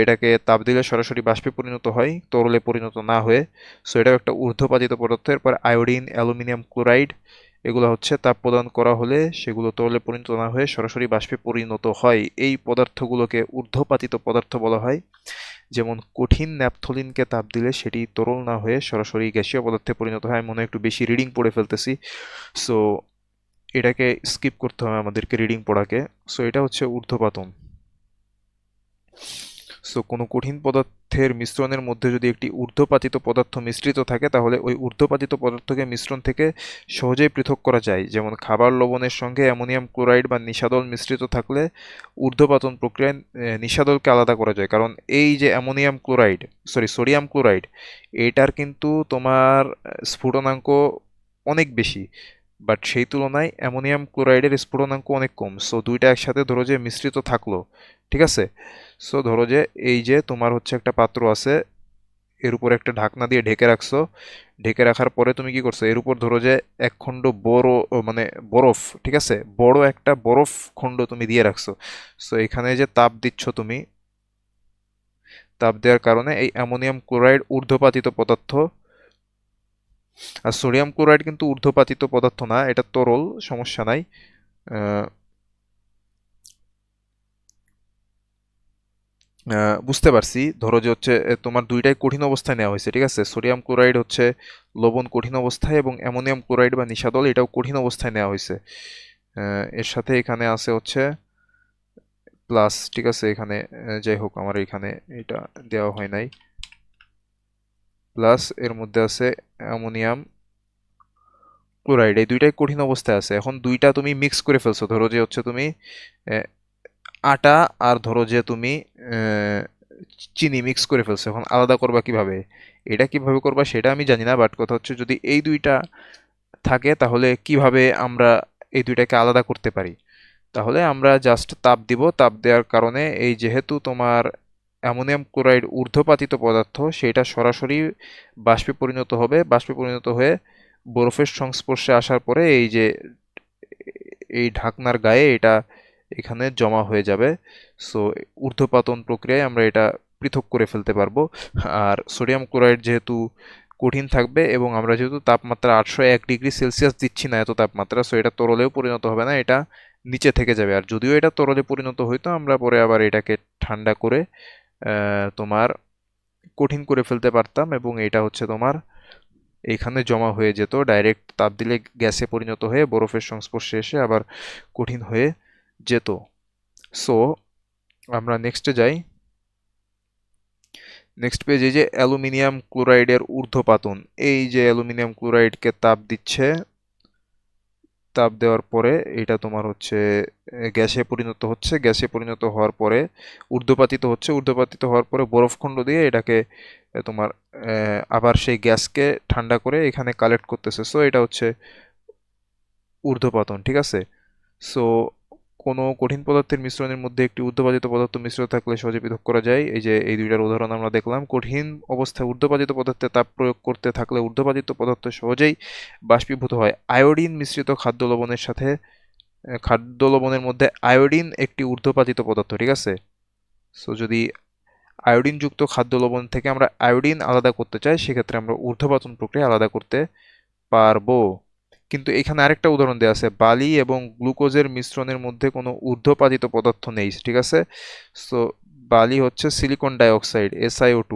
এটাকে তাপ দিলে সরাসরি বাষ্পে পরিণত হয় তরলে পরিণত না হয়ে। সো এটাও একটা ঊর্ধ্বপাতিত পদার্থ। এরপর আয়োডিন, অ্যালুমিনিয়াম ক্লোরাইড, এগুলো হচ্ছে তাপ প্রদান করা হলে সেগুলো তরলে পরিণত না হয়ে সরাসরি বাষ্পে পরিণত হয়। এই পদার্থগুলোকে ঊর্ধ্বপাতিত পদার্থ বলা হয়। যেমন কঠিন ন্যাপথলিনকে তাপ দিলে সেটি তরল না হয়ে সরাসরি গ্যাসীয় পদার্থে পরিণত হয়। আমি মনে হয় একটু বেশি রিডিং পড়ে ফেলতেছি, সো এটাকে স্কিপ করতে হবে আমাদেরকে রিডিং পড়াকে। সো এটা হচ্ছে ঊর্ধ্বপাতন। সো কোনো কঠিন পদার্থের মিশ্রণের মধ্যে যদি একটি ঊর্ধ্বপাতিত পদার্থ মিশ্রিত থাকে তাহলে ওই ঊর্ধ্বপাতিত পদার্থকে মিশ্রণ থেকে সহজেই পৃথক করা যায়। যেমন খাবার লবণের সঙ্গে অ্যামোনিয়াম ক্লোরাইড বা নিশাদল মিশ্রিত থাকলে ঊর্ধ্বপাতন প্রক্রিয়ায় নিশাদলকে আলাদা করা যায়। কারণ এই যে ammonium chloride, sorry sodium chloride, এটার কিন্তু তোমার স্ফুটনাঙ্ক অনেক বেশি, বাট সেই তুলনায় অ্যামোনিয়াম ক্লোরাইডের স্ফুটনাঙ্ক অনেক কম। সো দুইটা একসাথে ধরো যে মিশ্রিত থাকলো, ঠিক আছে। সো ধরো যে এই যে তোমার হচ্ছে একটা পাত্র আছে, এর উপর একটা ঢাকনা দিয়ে ঢেকে রাখছো, ঢেকে রাখার পরে তুমি কি করছো, এর উপর ধরো যে এক খণ্ড বড় মানে বরফ, ঠিক আছে, বড় একটা বরফ খণ্ড তুমি দিয়ে রাখছো। সো এখানে যে তাপ দিচ্ছ তুমি, তাপ দেওয়ার কারণে এই অ্যামোনিয়াম ক্লোরাইড ঊর্ধ্বপাতিত পদার্থ, আর সোডিয়াম ক্লোরাইড কিন্তু ঊর্ধ্বপাতিত পদার্থ না, এটা তরল, সমস্যা নাই। আহ, বুঝতে পারছি। ধরো যে হচ্ছে তোমার দুইটাই কঠিন অবস্থায় নেওয়া হয়েছে, ঠিক আছে, সোডিয়াম ক্লোরাইড হচ্ছে লবণ কঠিন অবস্থায় এবং অ্যামোনিয়াম ক্লোরাইড বা নিশাদল এটাও কঠিন অবস্থায় নেওয়া হয়েছে। এর সাথে এখানে আছে হচ্ছে প্লাস, ঠিক আছে, এখানে যাই হোক আমার এখানে এটা দেওয়া হয় নাই, প্লাস এর মধ্যে আছে অ্যামোনিয়াম ক্লোরাইড, এই দুইটাই কঠিন অবস্থায় আছে। এখন দুইটা তুমি মিক্স করে ফেলছো, ধরো যে হচ্ছে তুমি আহ, আটা আর ধরো যে তুমি আহ, চিনি মিক্স করে ফেলছো, এখন আলাদা করবা কিভাবে? এটা কিভাবে করবা সেটা আমি জানি না, বাট কথা হচ্ছে যদি এই দুইটা থাকে তাহলে কিভাবে আমরা এই দুইটাকে আলাদা করতে পারি? তাহলে আমরা জাস্ট তাপ দিব, তাপ দেওয়ার কারণে এই যেহেতু তোমার অ্যামোনিয়াম ক্লোরাইড ঊর্ধ্বপাতিত পদার্থ, সেটা সরাসরি বাষ্পে পরিণত হবে, বাষ্পে পরিণত হয়ে বরফের সংস্পর্শে আসার পরে এই যে এই ঢাকনার গায়ে এটা এখানে জমা হয়ে যাবে। সো ঊর্ধ্বপাতন প্রক্রিয়ায় আমরা এটা পৃথক করে ফেলতে পারবো। আর সোডিয়াম ক্লোরাইড যেহেতু কঠিন থাকবে এবং আমরা যেহেতু তাপমাত্রা 801 ডিগ্রি সেলসিয়াস দিচ্ছি না এত তাপমাত্রা, সো এটা তরলেও পরিণত হবে না, এটা নিচে থেকে যাবে। আর যদিও এটা তরলে পরিণত হইতো আমরা পরে আবার এটাকে ঠান্ডা করে তোমার কঠিন করে ফেলতে পারতাম এবং এটা হচ্ছে তোমার এইখানে জমা হয়ে যেত, ডাইরেক্ট তাপ দিলে গ্যাসে পরিণত হয়ে বরফের সংস্পর্শে এসে আবার কঠিন হয়ে যেত। সো আমরা নেক্সটে যাই। নেক্সট পেজ, এই যে অ্যালুমিনিয়াম ক্লোরাইডের ঊর্ধ্বপাতন, এই যে অ্যালুমিনিয়াম ক্লোরাইডকে তাপ দিচ্ছে, তাপ দেওয়ার পরে এটা তোমার হচ্ছে গ্যাসে পরিণত হচ্ছে, গ্যাসে পরিণত হওয়ার পরে ঊর্ধ্বপাতিত হচ্ছে, ঊর্ধ্বপাতিত হওয়ার পরে বরফখণ্ড দিয়ে এটাকে তোমার আবার সেই গ্যাসকে ঠান্ডা করে এখানে কালেক্ট করতেছে। সো এটা হচ্ছে ঊর্ধ্বপাতন, ঠিক আছে। সো কোনো কঠিন পদার্থের মিশ্রণের মধ্যে একটি ঊর্ধ্বপাতিত পদার্থ মিশ্র থাকলে সহজে পৃথক করা যায়। এই যে এই দুইটার উদাহরণ আমরা দেখলাম, কঠিন অবস্থায় ঊর্ধ্বপাতিত পদার্থে তাপ প্রয়োগ করতে থাকলে ঊর্ধ্বপাতিত পদার্থ সহজেই বাষ্পীভূত হয়। আয়োডিন মিশ্রিত খাদ্য লবণের সাথে খাদ্য লবণের মধ্যে আয়োডিন একটি ঊর্ধ্বপাতিত পদার্থ, ঠিক আছে। সো যদি আয়োডিনযুক্ত খাদ্য লবণ থেকে আমরা আয়োডিন আলাদা করতে চাই সেক্ষেত্রে আমরা ঊর্ধ্বপাতন প্রক্রিয়া আলাদা করতে পারবো। কিন্তু এখানে আরেকটা উদাহরণ দেওয়া আছে, বালি এবং গ্লুকোজের মিশ্রণের মধ্যে কোনো ঊর্ধ্বপাতিত পদার্থ নেই, ঠিক আছে। সো বালি হচ্ছে সিলিকন ডাইঅক্সাইড SiO2,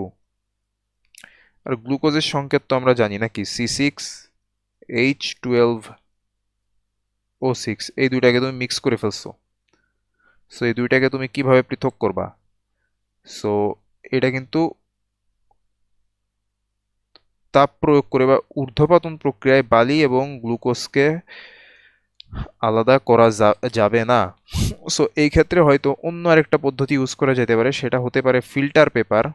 আর গ্লুকোজের সংকেত তো আমরা জানি নাকি, C6H12O6, এই দুইটাকে তুমি মিক্স করে ফেলছো। সো এই দুইটাকে তুমি কিভাবে পৃথক করবা? সো এটা কিন্তু তাপ প্রয়োগ করে বা ঊর্ধ্বপাতন প্রক্রিয়ায় বালি এবং গ্লুকোজকে আলাদা করা যাবে না। সো এই ক্ষেত্রে হয়তো অন্য আরেকটা পদ্ধতি ইউজ করা যেতে পারে, সেটা হতে পারে ফিল্টার পেপার।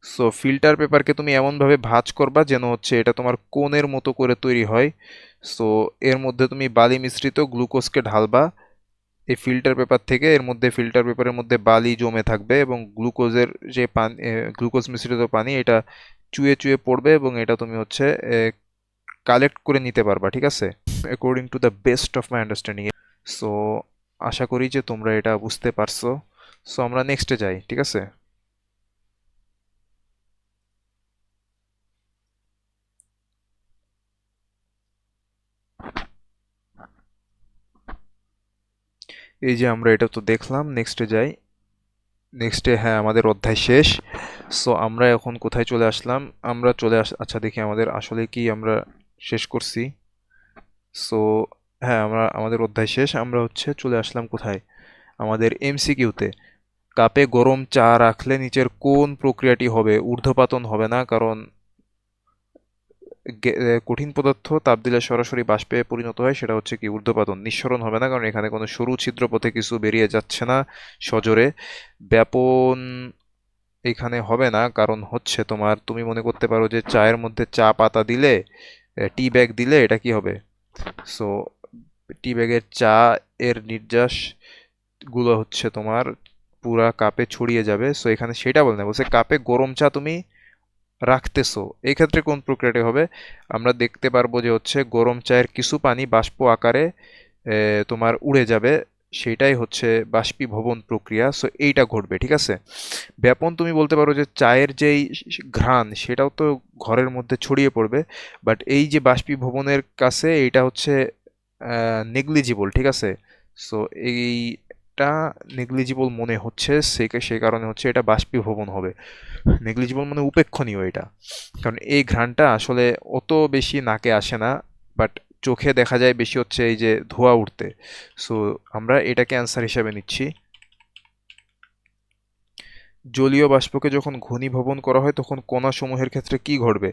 সো ফিল্টার পেপারকে তুমি এমনভাবে ভাঁজ করবা যেন হচ্ছে এটা তোমার কোনের মতো করে তৈরি হয়। সো এর মধ্যে তুমি বালি মিশ্রিত গ্লুকোজকে ঢালবা এই ফিল্টার পেপার থেকে, এর মধ্যে ফিল্টার পেপারের মধ্যে বালি জমে থাকবে এবং গ্লুকোজের যে পানি, গ্লুকোজ মিশ্রিত পানি, এটা চুয়ে চুয়ে পড়বে এবং এটা তুমি হচ্ছে কালেক্ট করে নিতে পারবা, ঠিক আছে, according to the best of my understanding. So আশা করি যে তোমরা এটা বুঝতে পারছো। সো আমরা নেক্সটে যাই, ঠিক আছে। এই যে আমরা এটা তো দেখলাম, নেক্সটে যাই। নেক্সটে, হ্যাঁ, আমাদের অধ্যায় শেষ। সো আমরা এখন কোথায় চলে আসলাম? আমরা আচ্ছা দেখি আমাদের আসলে কি আমরা শেষ করছি। সো হ্যাঁ, আমাদের অধ্যায় শেষ। আমরা হচ্ছে চলে আসলাম কোথায়? আমাদের এমসিকিউতে। কাপে গরম চা রাখলে নিচের কোন প্রক্রিয়াটি হবে? ঊর্ধ্বপাতন হবে না, কারণ কঠিন পদার্থ তাপ দিলে সরাসরি বাষ্পে পরিণত হয়, সেটা হচ্ছে কি ঊর্ধ্বপাতন। নিঃসরণ হবে না, কারণ এখানে কোনো সরু ছিদ্র পথে কিছু বেরিয়ে যাচ্ছে না সজোরে। ব্যাপন এখানে হবে না, কারণ হচ্ছে তোমার, তুমি মনে করতে পারো যে চায়ের মধ্যে চা পাতা দিলে, টি ব্যাগ দিলে এটা কি হবে? সো টি ব্যাগের চা এর নির্যাস গুলো হচ্ছে তোমার পুরা কাপে ছড়িয়ে যাবে। সো এখানে সেটা বলে না, বলছে কাপে গরম চা তুমি রাখতেছো, এই ক্ষেত্রে কোন প্রক্রিয়াটি হবে? আমরা দেখতে পারবো যে হচ্ছে গরম চায়ের কিছু পানি বাষ্প আকারে তোমার উড়ে যাবে, সেটাই হচ্ছে বাষ্পীভবন প্রক্রিয়া। সো এইটা ঘটবে, ঠিক আছে। ব্যাপন তুমি বলতে পারো যে চায়ের যেই ঘ্রাণ সেটাও তো ঘরের মধ্যে ছড়িয়ে পড়বে, বাট এই যে বাষ্পীভবনের কাছে এইটা হচ্ছে নেগলিজিবল, ঠিক আছে। সো এইটা নেগলিজিবল মনে হচ্ছে, সেই কারণে হচ্ছে এটা বাষ্পীভবন হবে। নেগলিজিবল মানে উপেক্ষণীয় এটা, কারণ এই ঘ্রাণটা আসলে অত বেশি নাকে আসে না, বাট চোখে দেখা যায় বেশি হচ্ছে এই যে ধোঁয়া উঠতে। সো আমরা এটাকে অ্যান্সার হিসাবে নিচ্ছি। জলীয় বাষ্পকে যখন ঘনীভবন করা হয় তখন কণাসমূহের ক্ষেত্রে কি ঘটবে?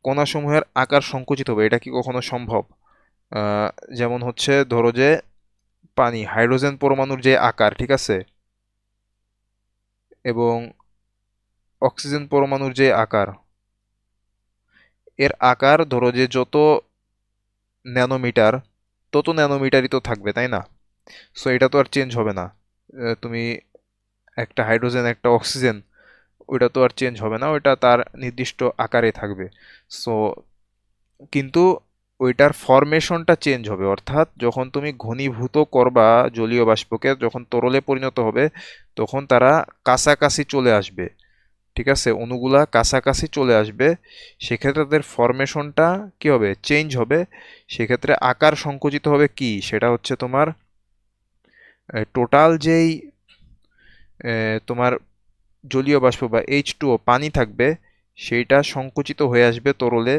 কণাসমূহের আকার সংকুচিত হবে, এটা কি কখনো সম্ভব? আহ, যেমন হচ্ছে ধরো যে পানি, হাইড্রোজেন পরমাণুর যে আকার, ঠিক আছে, এবং অক্সিজেন পরমাণুর যে আকার, এর আকার ধরো যে যত ন্যানোমিটার, তত ন্যানোমিটারই তো থাকবে, তাই না? সো এটা তো আর চেঞ্জ হবে না। তুমি একটা হাইড্রোজেন একটা অক্সিজেন, ওইটা তো আর চেঞ্জ হবে না, ওইটা তার নির্দিষ্ট আকারে থাকবে। সো কিন্তু ওইটার ফরমেশনটা চেঞ্জ হবে, অর্থাৎ যখন তুমি ঘনীভূত করবা জলীয় বাষ্পকে, যখন তরলে পরিণত হবে, তখন তারা কাছাকাছি চলে আসবে, ঠিক আছে, অণুগুলা কাছাকাছি চলে আসবে। সেক্ষেত্রে তাদের ফরমেশনটা কি হবে? চেঞ্জ হবে। সেক্ষেত্রে আকার সংকুচিত হবে, কি সেটা হচ্ছে তোমার টোটাল যেই তোমার জলীয় বাষ্প বা H2O পানি থাকবে, সেইটা সংকুচিত হয়ে আসবে তরলে,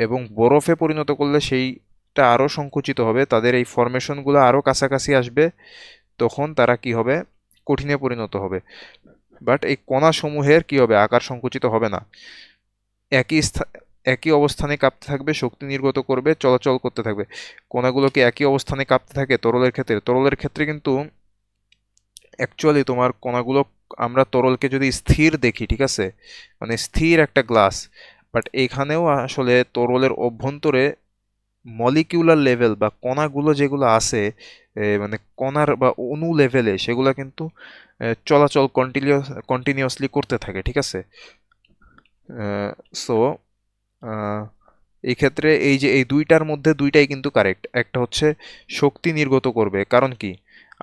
এবং বরফে পরিণত করলে সেইটা আরও সংকুচিত হবে, তাদের এই ফরমেশনগুলো আরও কাছাকাছি আসবে, তখন তারা কি হবে? কঠিনে পরিণত হবে। বাট এই কণাসমূহের কি হবে? আকার সংকুচিত হবে না, একই একই অবস্থানে কাঁপতে থাকবে, শক্তি নির্গত করবে, চলাচল করতে থাকবে। কণাগুলোকে একই অবস্থানে কাঁপতে থাকে তরলের ক্ষেত্রে, তরলের ক্ষেত্রে কিন্তু অ্যাকচুয়ালি তোমার কণাগুলো, আমরা তরলকে যদি স্থির দেখি, ঠিক আছে, মানে স্থির একটা গ্লাস, বাট এখানেও আসলে তরলের অভ্যন্তরে মলিকিউলার লেভেল বা কণাগুলো যেগুলো আছে, মানে কণার বা অণু লেভেলে, সেগুলো কিন্তু চলাচল কন্টিনিউয়াসলি করতে থাকে, ঠিক আছে। সো এই ক্ষেত্রে এই যে এই দুইটার মধ্যে দুইটাই কিন্তু কারেক্ট। একটা হচ্ছে শক্তি নির্গত করবে, কারণ কি,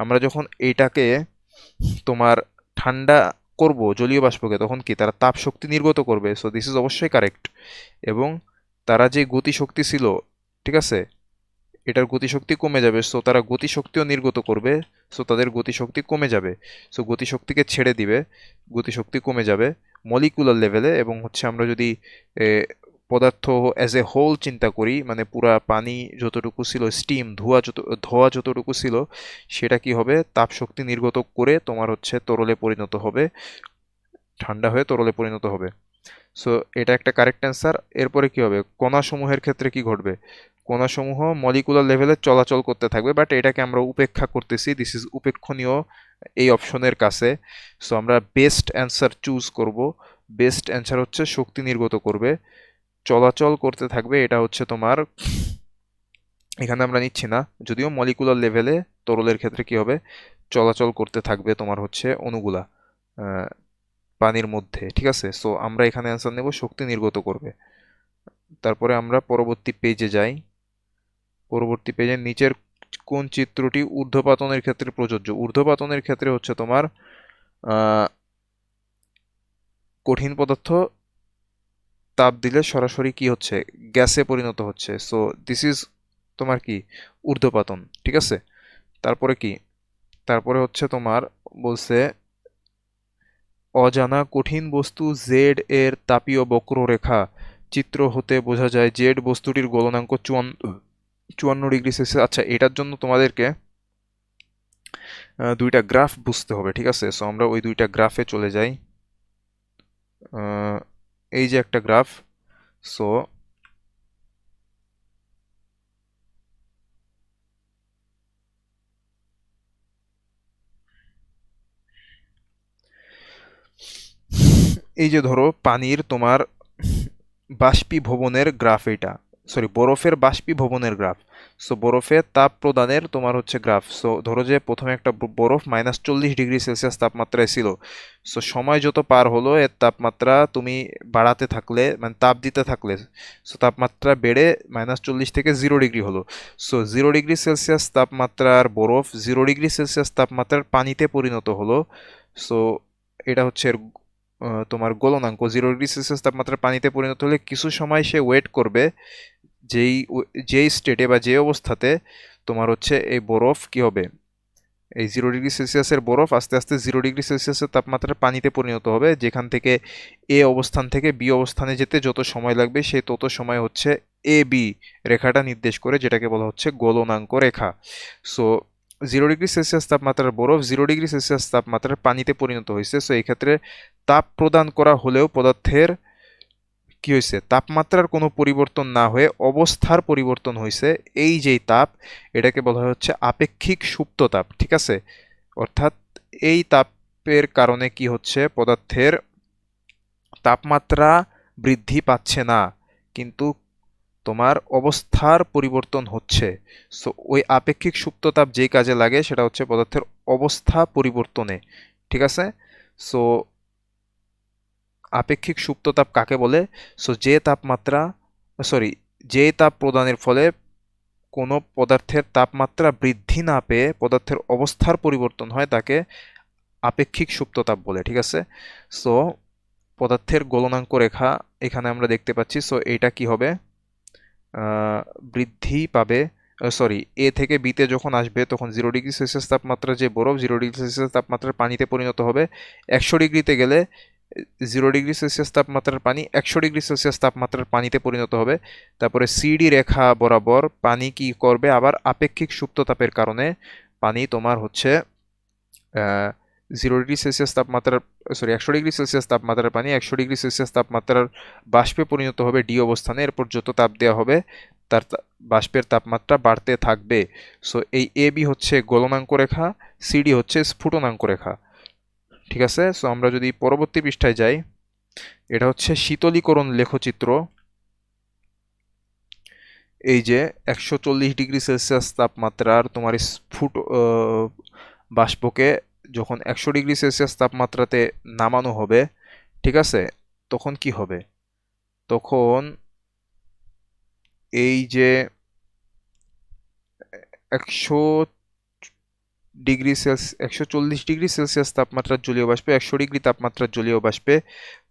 আমরা যখন এইটাকে তোমার ঠান্ডা করব জলীয় বাষ্পকে, তখন কি তারা তাপ শক্তি নির্গত করবে, সো দিস ইজ অবশ্যই কারেক্ট। এবং তারা যে গতিশক্তি ছিল, ঠিক আছে, এটার গতিশক্তি কমে যাবে, সো তারা গতিশক্তিও নির্গত করবে, সো তাদের গতিশক্তি কমে যাবে। সো গতিশক্তিকে ছেড়ে দিবে, গতিশক্তি কমে যাবে মলিকুলার লেভেলে। এবং হচ্ছে আমরা যদি পদার্থ অ্যাজ এ হোল চিন্তা করি, মানে পুরা পানি যতটুকু ছিল, স্টিম ধোঁয়া যতটুকু ছিল, সেটা কি হবে, তাপ শক্তি নির্গত করে তোমার হচ্ছে তরলে পরিণত হবে, ঠান্ডা হয়ে তরলে পরিণত হবে। সো এটা একটা কারেক্ট অ্যান্সার। এরপরে কি হবে, কণাসমূহের ক্ষেত্রে কি ঘটবে, কণাসমূহ মলিকুলার লেভেলে চলাচল করতে থাকবে, বাট এটাকে আমরা উপেক্ষা করতেছি, দিস ইজ উপেক্ষণীয় এই অপশনের কাছে। সো আমরা বেস্ট অ্যান্সার চুজ করব। বেস্ট অ্যান্সার হচ্ছে শক্তি নির্গত করবে, চলাচল করতে থাকবে, এটা হচ্ছে তোমার, এখানে আমরা নিচ্ছি না, যদিও মলিকুলার লেভেলে তরলের ক্ষেত্রে কি হবে, চলাচল করতে থাকবে তোমার হচ্ছে অণুগুলা আহ, পানির মধ্যে, ঠিক আছে। সো আমরা এখানে অ্যান্সার নেব শক্তি নির্গত করবে। তারপরে আমরা পরবর্তী পেজে যাই। পরবর্তী পেজের নিচের কোন চিত্রটি ঊর্ধ্বপাতনের ক্ষেত্রে প্রযোজ্য? ঊর্ধ্বপাতনের ক্ষেত্রে হচ্ছে তোমার আহ, কঠিন পদার্থ তাপ দিলে সরাসরি কি হচ্ছে, গ্যাসে পরিণত হচ্ছে। সো দিস ইজ তোমার কি, ঊর্ধ্বপাতন, ঠিক আছে। তারপরে কি, তারপরে হচ্ছে তোমার বলছে অজানা কঠিন বস্তু জেড এর তাপীয় বক্ররেখা চিত্র হতে বোঝা যায় জেড বস্তুটির গলনাঙ্ক 54 ডিগ্রি সেলসিয়াস। আচ্ছা, এটার জন্য তোমাদেরকে দুইটা গ্রাফ বুঝতে হবে, ঠিক আছে। সো আমরা ওই দুইটা গ্রাফে চলে যাই। এই যে একটা গ্রাফ, সো এই যে ধরো পানির তোমার বাষ্পীভবনের গ্রাফ, এটা সরি বরফের বাষ্পীভবনের গ্রাফ। সো বরফের তাপ প্রদানের তোমার হচ্ছে গ্রাফ। সো ধরো যে প্রথমে একটা বরফ -40 ডিগ্রি সেলসিয়াস তাপমাত্রায় ছিল। সো সময় যত পার হলো এর তাপমাত্রা তুমি বাড়াতে থাকলে, মানে তাপ দিতে থাকলে, সো তাপমাত্রা বেড়ে -40 থেকে 0 ডিগ্রি হলো। সো 0 ডিগ্রি সেলসিয়াস তাপমাত্রার বরফ 0 ডিগ্রি সেলসিয়াস তাপমাত্রার পানিতে পরিণত হলো। সো এটা হচ্ছে তোমার গলনাঙ্ক। 0 ডিগ্রি সেলসিয়াস তাপমাত্রার পানিতে পরিণত হলে কিছু সময় সে ওয়েট করবে, যেই স্টেটে বা যে অবস্থাতে তোমার হচ্ছে এই বরফ কি হবে, এই 0 ডিগ্রি সেলসিয়াসের বরফ আস্তে আস্তে 0 ডিগ্রি সেলসিয়াসের তাপমাত্রার পানিতে পরিণত হবে, যেখান থেকে এ অবস্থান থেকে বি অবস্থানে যেতে যত সময় লাগবে সে তত সময় হচ্ছে এ বি রেখাটা নির্দেশ করে, যেটাকে বলা হচ্ছে গলনাঙ্ক রেখা। সো 0 ডিগ্রি সেলসিয়াস তাপমাত্রার বরফ 0 ডিগ্রি সেলসিয়াস তাপমাত্রার পানিতে পরিণত হয়েছে। সো এই ক্ষেত্রে তাপ প্রদান করা হলেও পদার্থের কি হয়েছে, তাপমাত্রার কোনো পরিবর্তন না হয়ে অবস্থার পরিবর্তন হয়েছে। এই যেই তাপ, এটাকে বলা হচ্ছে আপেক্ষিক সুপ্ত তাপ, ঠিক আছে। অর্থাৎ এই তাপের কারণে কি হচ্ছে, পদার্থের তাপমাত্রা বৃদ্ধি পাচ্ছে না, কিন্তু তোমার অবস্থার পরিবর্তন হচ্ছে। সো ওই আপেক্ষিক সুপ্ত তাপ যেই কাজে লাগে সেটা হচ্ছে পদার্থের অবস্থা পরিবর্তনে, ঠিক আছে। সো আপেক্ষিক সুপ্ত তাপ কাকে বলে, সো যে তাপমাত্রা, সরি, যে তাপ প্রদানের ফলে কোনো পদার্থের তাপমাত্রা বৃদ্ধি না পেয়ে পদার্থের অবস্থার পরিবর্তন হয় তাকে আপেক্ষিক সুপ্ততাপ বলে, ঠিক আছে। সো পদার্থের গলনাঙ্ক রেখা এখানে আমরা দেখতে পাচ্ছি। সো এটা কি হবে, আহ, বৃদ্ধি পাবে, সরি, এ থেকে বিতে যখন আসবে তখন 0 ডিগ্রি সেলসিয়াস তাপমাত্রা যে বরফ 0 ডিগ্রি সেলসিয়াস তাপমাত্রার পানিতে পরিণত হবে। 100 ডিগ্রিতে গেলে 0 ডিগ্রি সেলসিয়াস তাপমাত্রার পানি 100 ডিগ্রি সেলসিয়াস তাপমাত্রার পানিতে পরিণত হবে। তারপরে সিডি রেখা বরাবর পানি কি করবে, আবার আপেক্ষিক সুপ্ততাপের কারণে পানি তোমার হচ্ছে 0 ডিগ্রি সেলসিয়াস তাপমাত্রার, সরি, 100 ডিগ্রি সেলসিয়াস তাপমাত্রার পানি 100 ডিগ্রি সেলসিয়াস তাপমাত্রার বাষ্পে পরিণত হবে ডি অবস্থানে। এরপর যত তাপ দেওয়া হবে তার বাষ্পের তাপমাত্রা বাড়তে থাকবে। সো এই এ বি হচ্ছে গলনাঙ্ক রেখা, সিডি হচ্ছে স্ফুটনাঙ্ক রেখা, ঠিক আছে। সো আমরা যদি পরবর্তী পৃষ্ঠায় যাই, এটা হচ্ছে শীতলীকরণ লেখচিত্র। এই যে 140 ডিগ্রি সেলসিয়াস তাপমাত্রার তোমার স্ফুট বাষ্পকে যখন 100 ডিগ্রি সেলসিয়াস তাপমাত্রাতে নামানো হবে, ঠিক আছে, তখন কি হবে, তখন এই যে 140 ডিগ্রি সেলসিয়াস তাপমাত্রার জলীয় বাষ্পে 100 ডিগ্রি তাপমাত্রার জলীয় বাষ্পে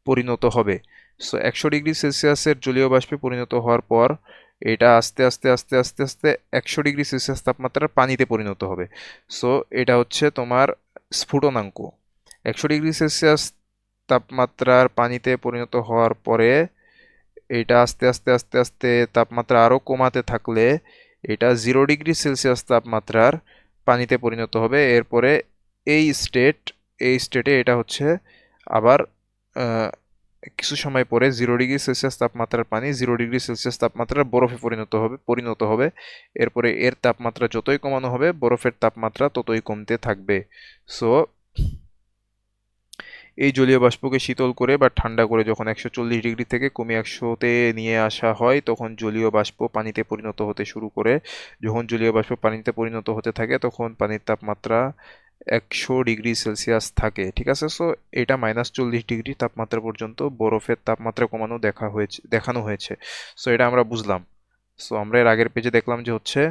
পরিণত হবে। সো 100 ডিগ্রি সেলসিয়াসের জলীয় বাষ্পে পরিণত হওয়ার পর এটা আস্তে আস্তে আস্তে আস্তে আস্তে 100 ডিগ্রি সেলসিয়াস তাপমাত্রার পানিতে পরিণত হবে। সো এটা হচ্ছে তোমার স্ফুটনাঙ্ক। 100 ডিগ্রি সেলসিয়াস তাপমাত্রার পানিতে পরিণত হওয়ার পরে এটা আস্তে আস্তে আস্তে আস্তে তাপমাত্রা আরো কমাতে থাকলে এটা 0 ডিগ্রি সেলসিয়াস তাপমাত্রার পানিতে পরিণত হবে। এরপরে এই স্টেট এই স্টেটে এটা হচ্ছে আবার আহ, কিছু সময় পরে 0 ডিগ্রি সেলসিয়াস তাপমাত্রার পানি 0 ডিগ্রি সেলসিয়াস তাপমাত্রার বরফে পরিণত হবে। এরপরে এর তাপমাত্রা যতই কমানো হবে বরফের তাপমাত্রা ততই কমতে থাকবে। সো এই জলীয় বাষ্পকে শীতল করে বা ঠান্ডা করে যখন 140 ডিগ্রি থেকে কমিয়ে 100-তে নিয়ে আসা হয় তখন জলীয় বাষ্প পানিতে পরিণত হতে শুরু করে। যখন জলীয় বাষ্প পানিতে পরিণত হতে থাকে তখন পানির তাপমাত্রা 100 ডিগ্রি সেলসিয়াস থাকে, ঠিক আছে। সো এটা -40 ডিগ্রি তাপমাত্রা পর্যন্ত বরফের তাপমাত্রা দেখানো হয়েছে। সো এটা আমরা বুঝলাম। সো আমরা এর আগের পেজে দেখলাম যে হচ্ছে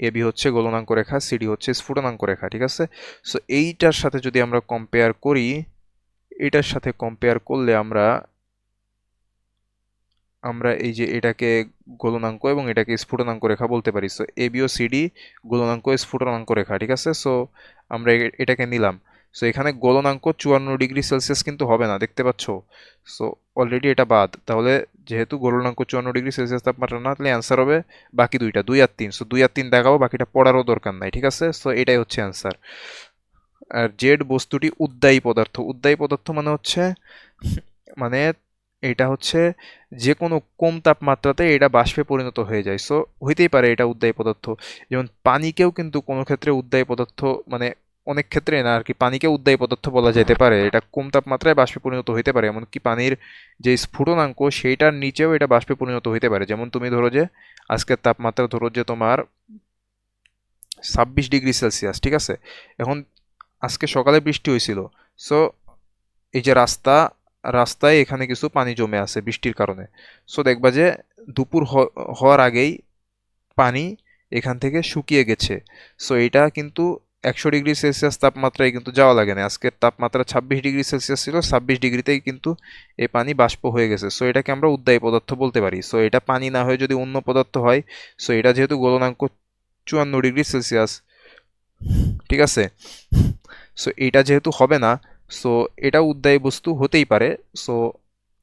এবি হচ্ছে গলনাঙ্ক রেখা, সিডি হচ্ছে স্ফুটনাঙ্ক রেখা, ঠিক আছে। সো এইটার সাথে যদি আমরা কম্পেয়ার করি, এটার সাথে কম্পেয়ার করলে আমরা আমরা এই যে এটাকে গলনাঙ্ক এবং এটাকে স্ফুটনাঙ্ক রেখা বলতে পারি। সো এবি ও সিডি গলনাঙ্ক স্ফুটনাঙ্ক রেখা, ঠিক আছে। সো আমরা এটাকে নিলাম। সো এখানে গলনাঙ্ক 54 ডিগ্রি সেলসিয়াস কিন্তু হবে না, দেখতে পাচ্ছ। সো অলরেডি এটা বাদ। তাহলে যেহেতু গলনাঙ্ক 54 ডিগ্রি সেলসিয়াস তাপমাত্রা না, তাহলে অ্যান্সার হবে বাকি দুইটা, 2 আর 3। সো 2 আর 3 দেখাবো, বাকিটা পড়ারও দরকার নাই, ঠিক আছে। সো এটাই হচ্ছে অ্যান্সার। আর জেড বস্তুটি উদ্বায়ী পদার্থ। উদ্বায়ী পদার্থ মানে হচ্ছে মানে এটা হচ্ছে যে কোনো কম তাপমাত্রাতে এটা বাষ্পে পরিণত হয়ে যায়। সো হইতেই পারে এটা উদ্বায়ী পদার্থ। যেমন পানিকেও কিন্তু কোনো ক্ষেত্রে উদ্বায়ী পদার্থ, মানে অনেক ক্ষেত্রে না আর কি, পানিকে উদ্বায়ী পদার্থ বলা যেতে পারে। এটা কম তাপমাত্রায় বাষ্পে পরিণত হইতে পারে, এমনকি পানির যে স্ফুটনাঙ্ক সেইটার নিচেও এটা বাষ্পে পরিণত হইতে পারে। যেমন তুমি ধরো যে আজকের তাপমাত্রা ধরো যে তোমার 26 ডিগ্রি সেলসিয়াস, ঠিক আছে। এখন আজকে সকালে বৃষ্টি হয়েছিল। সো এই যে রাস্তায় এখানে কিছু পানি জমে আছে বৃষ্টির কারণে। সো দেখবা যে দুপুর হওয়ার আগেই পানি এখান থেকে শুকিয়ে গেছে। সো এটা কিন্তু 100 ডিগ্রি সেলসিয়াস তাপমাত্রায় কিন্তু যাওয়া লাগে না। আজকের তাপমাত্রা 26 ডিগ্রি সেলসিয়াস ছিল, 26 ডিগ্রিতেই কিন্তু এই পানি বাষ্প হয়ে গেছে। সো এটাকে আমরা উদ্বায়ী পদার্থ বলতে পারি। সো এটা পানি না হয়ে যদি অন্য পদার্থ হয়, সো এটা যেহেতু গলনাঙ্ক 54 ডিগ্রি সেলসিয়াস, ঠিক আছে। সো এইটা যেহেতু হবে না, সো এটা উদ্বায়ী বস্তু হতেই পারে। সো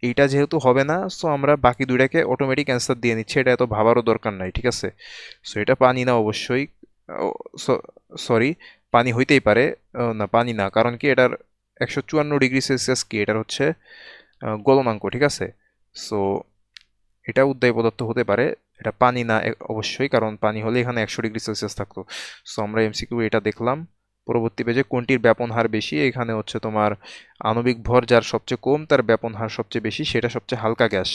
এইটা যেহেতু হবে না, সো আমরা বাকি দুইটাকে অটোমেটিক অ্যান্সার দিয়ে নিচ্ছি, এটা এত ভাবারও দরকার নাই, ঠিক আছে। সো এটা পানি না অবশ্যই। সরি, পানি হইতেই পারে। না, পানি না, কারণ কি এটার 154 ডিগ্রি সেলসিয়াস কি, এটার হচ্ছে গলনাঙ্ক, ঠিক আছে। সো এটা উদ্বায়ী পদার্থ হতে পারে, এটা পানি না অবশ্যই, কারণ পানি হলে এখানে 100 ডিগ্রি সেলসিয়াস থাকতো। সো আমরা এমসিকিউ এটা দেখলাম। পরবর্তী পেজে কোনটির ব্যাপন হার বেশি, এখানে হচ্ছে তোমার আণবিক ভর যার সবচেয়ে কম তার ব্যাপন হার সবচেয়ে বেশি, সেটা সবচেয়ে হালকা গ্যাস।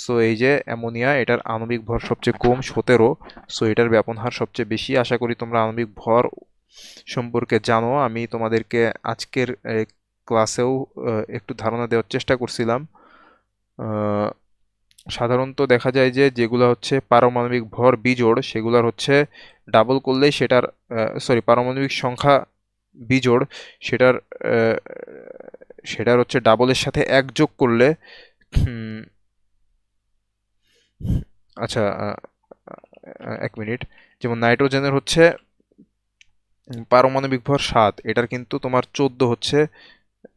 সো এই যে অ্যামোনিয়া, এটার আণবিক ভর সবচেয়ে কম 17। সো এটার ব্যাপন হার সবচেয়ে বেশি। আশা করি তোমরা আণবিক ভর সম্পর্কে জানো। আমি তোমাদেরকে আজকের ক্লাসেও একটু ধারণা দেওয়ার চেষ্টা করছিলাম। সাধারণত দেখা যায় যে যেগুলো হচ্ছে পারমাণবিক ভর বিজোড় সেগুলোর হচ্ছে ডাবল করলেই সেটার, সরি, পারমাণবিক সংখ্যা বিজোড়, সেটার আহ, সেটার হচ্ছে ডাবলের সাথে এক যোগ করলে হুম, আচ্ছা, 1 মিনিট। যেমন নাইট্রোজেনের হচ্ছে পারমাণবিক ভর 7, এটার কিন্তু তোমার 14 হচ্ছে,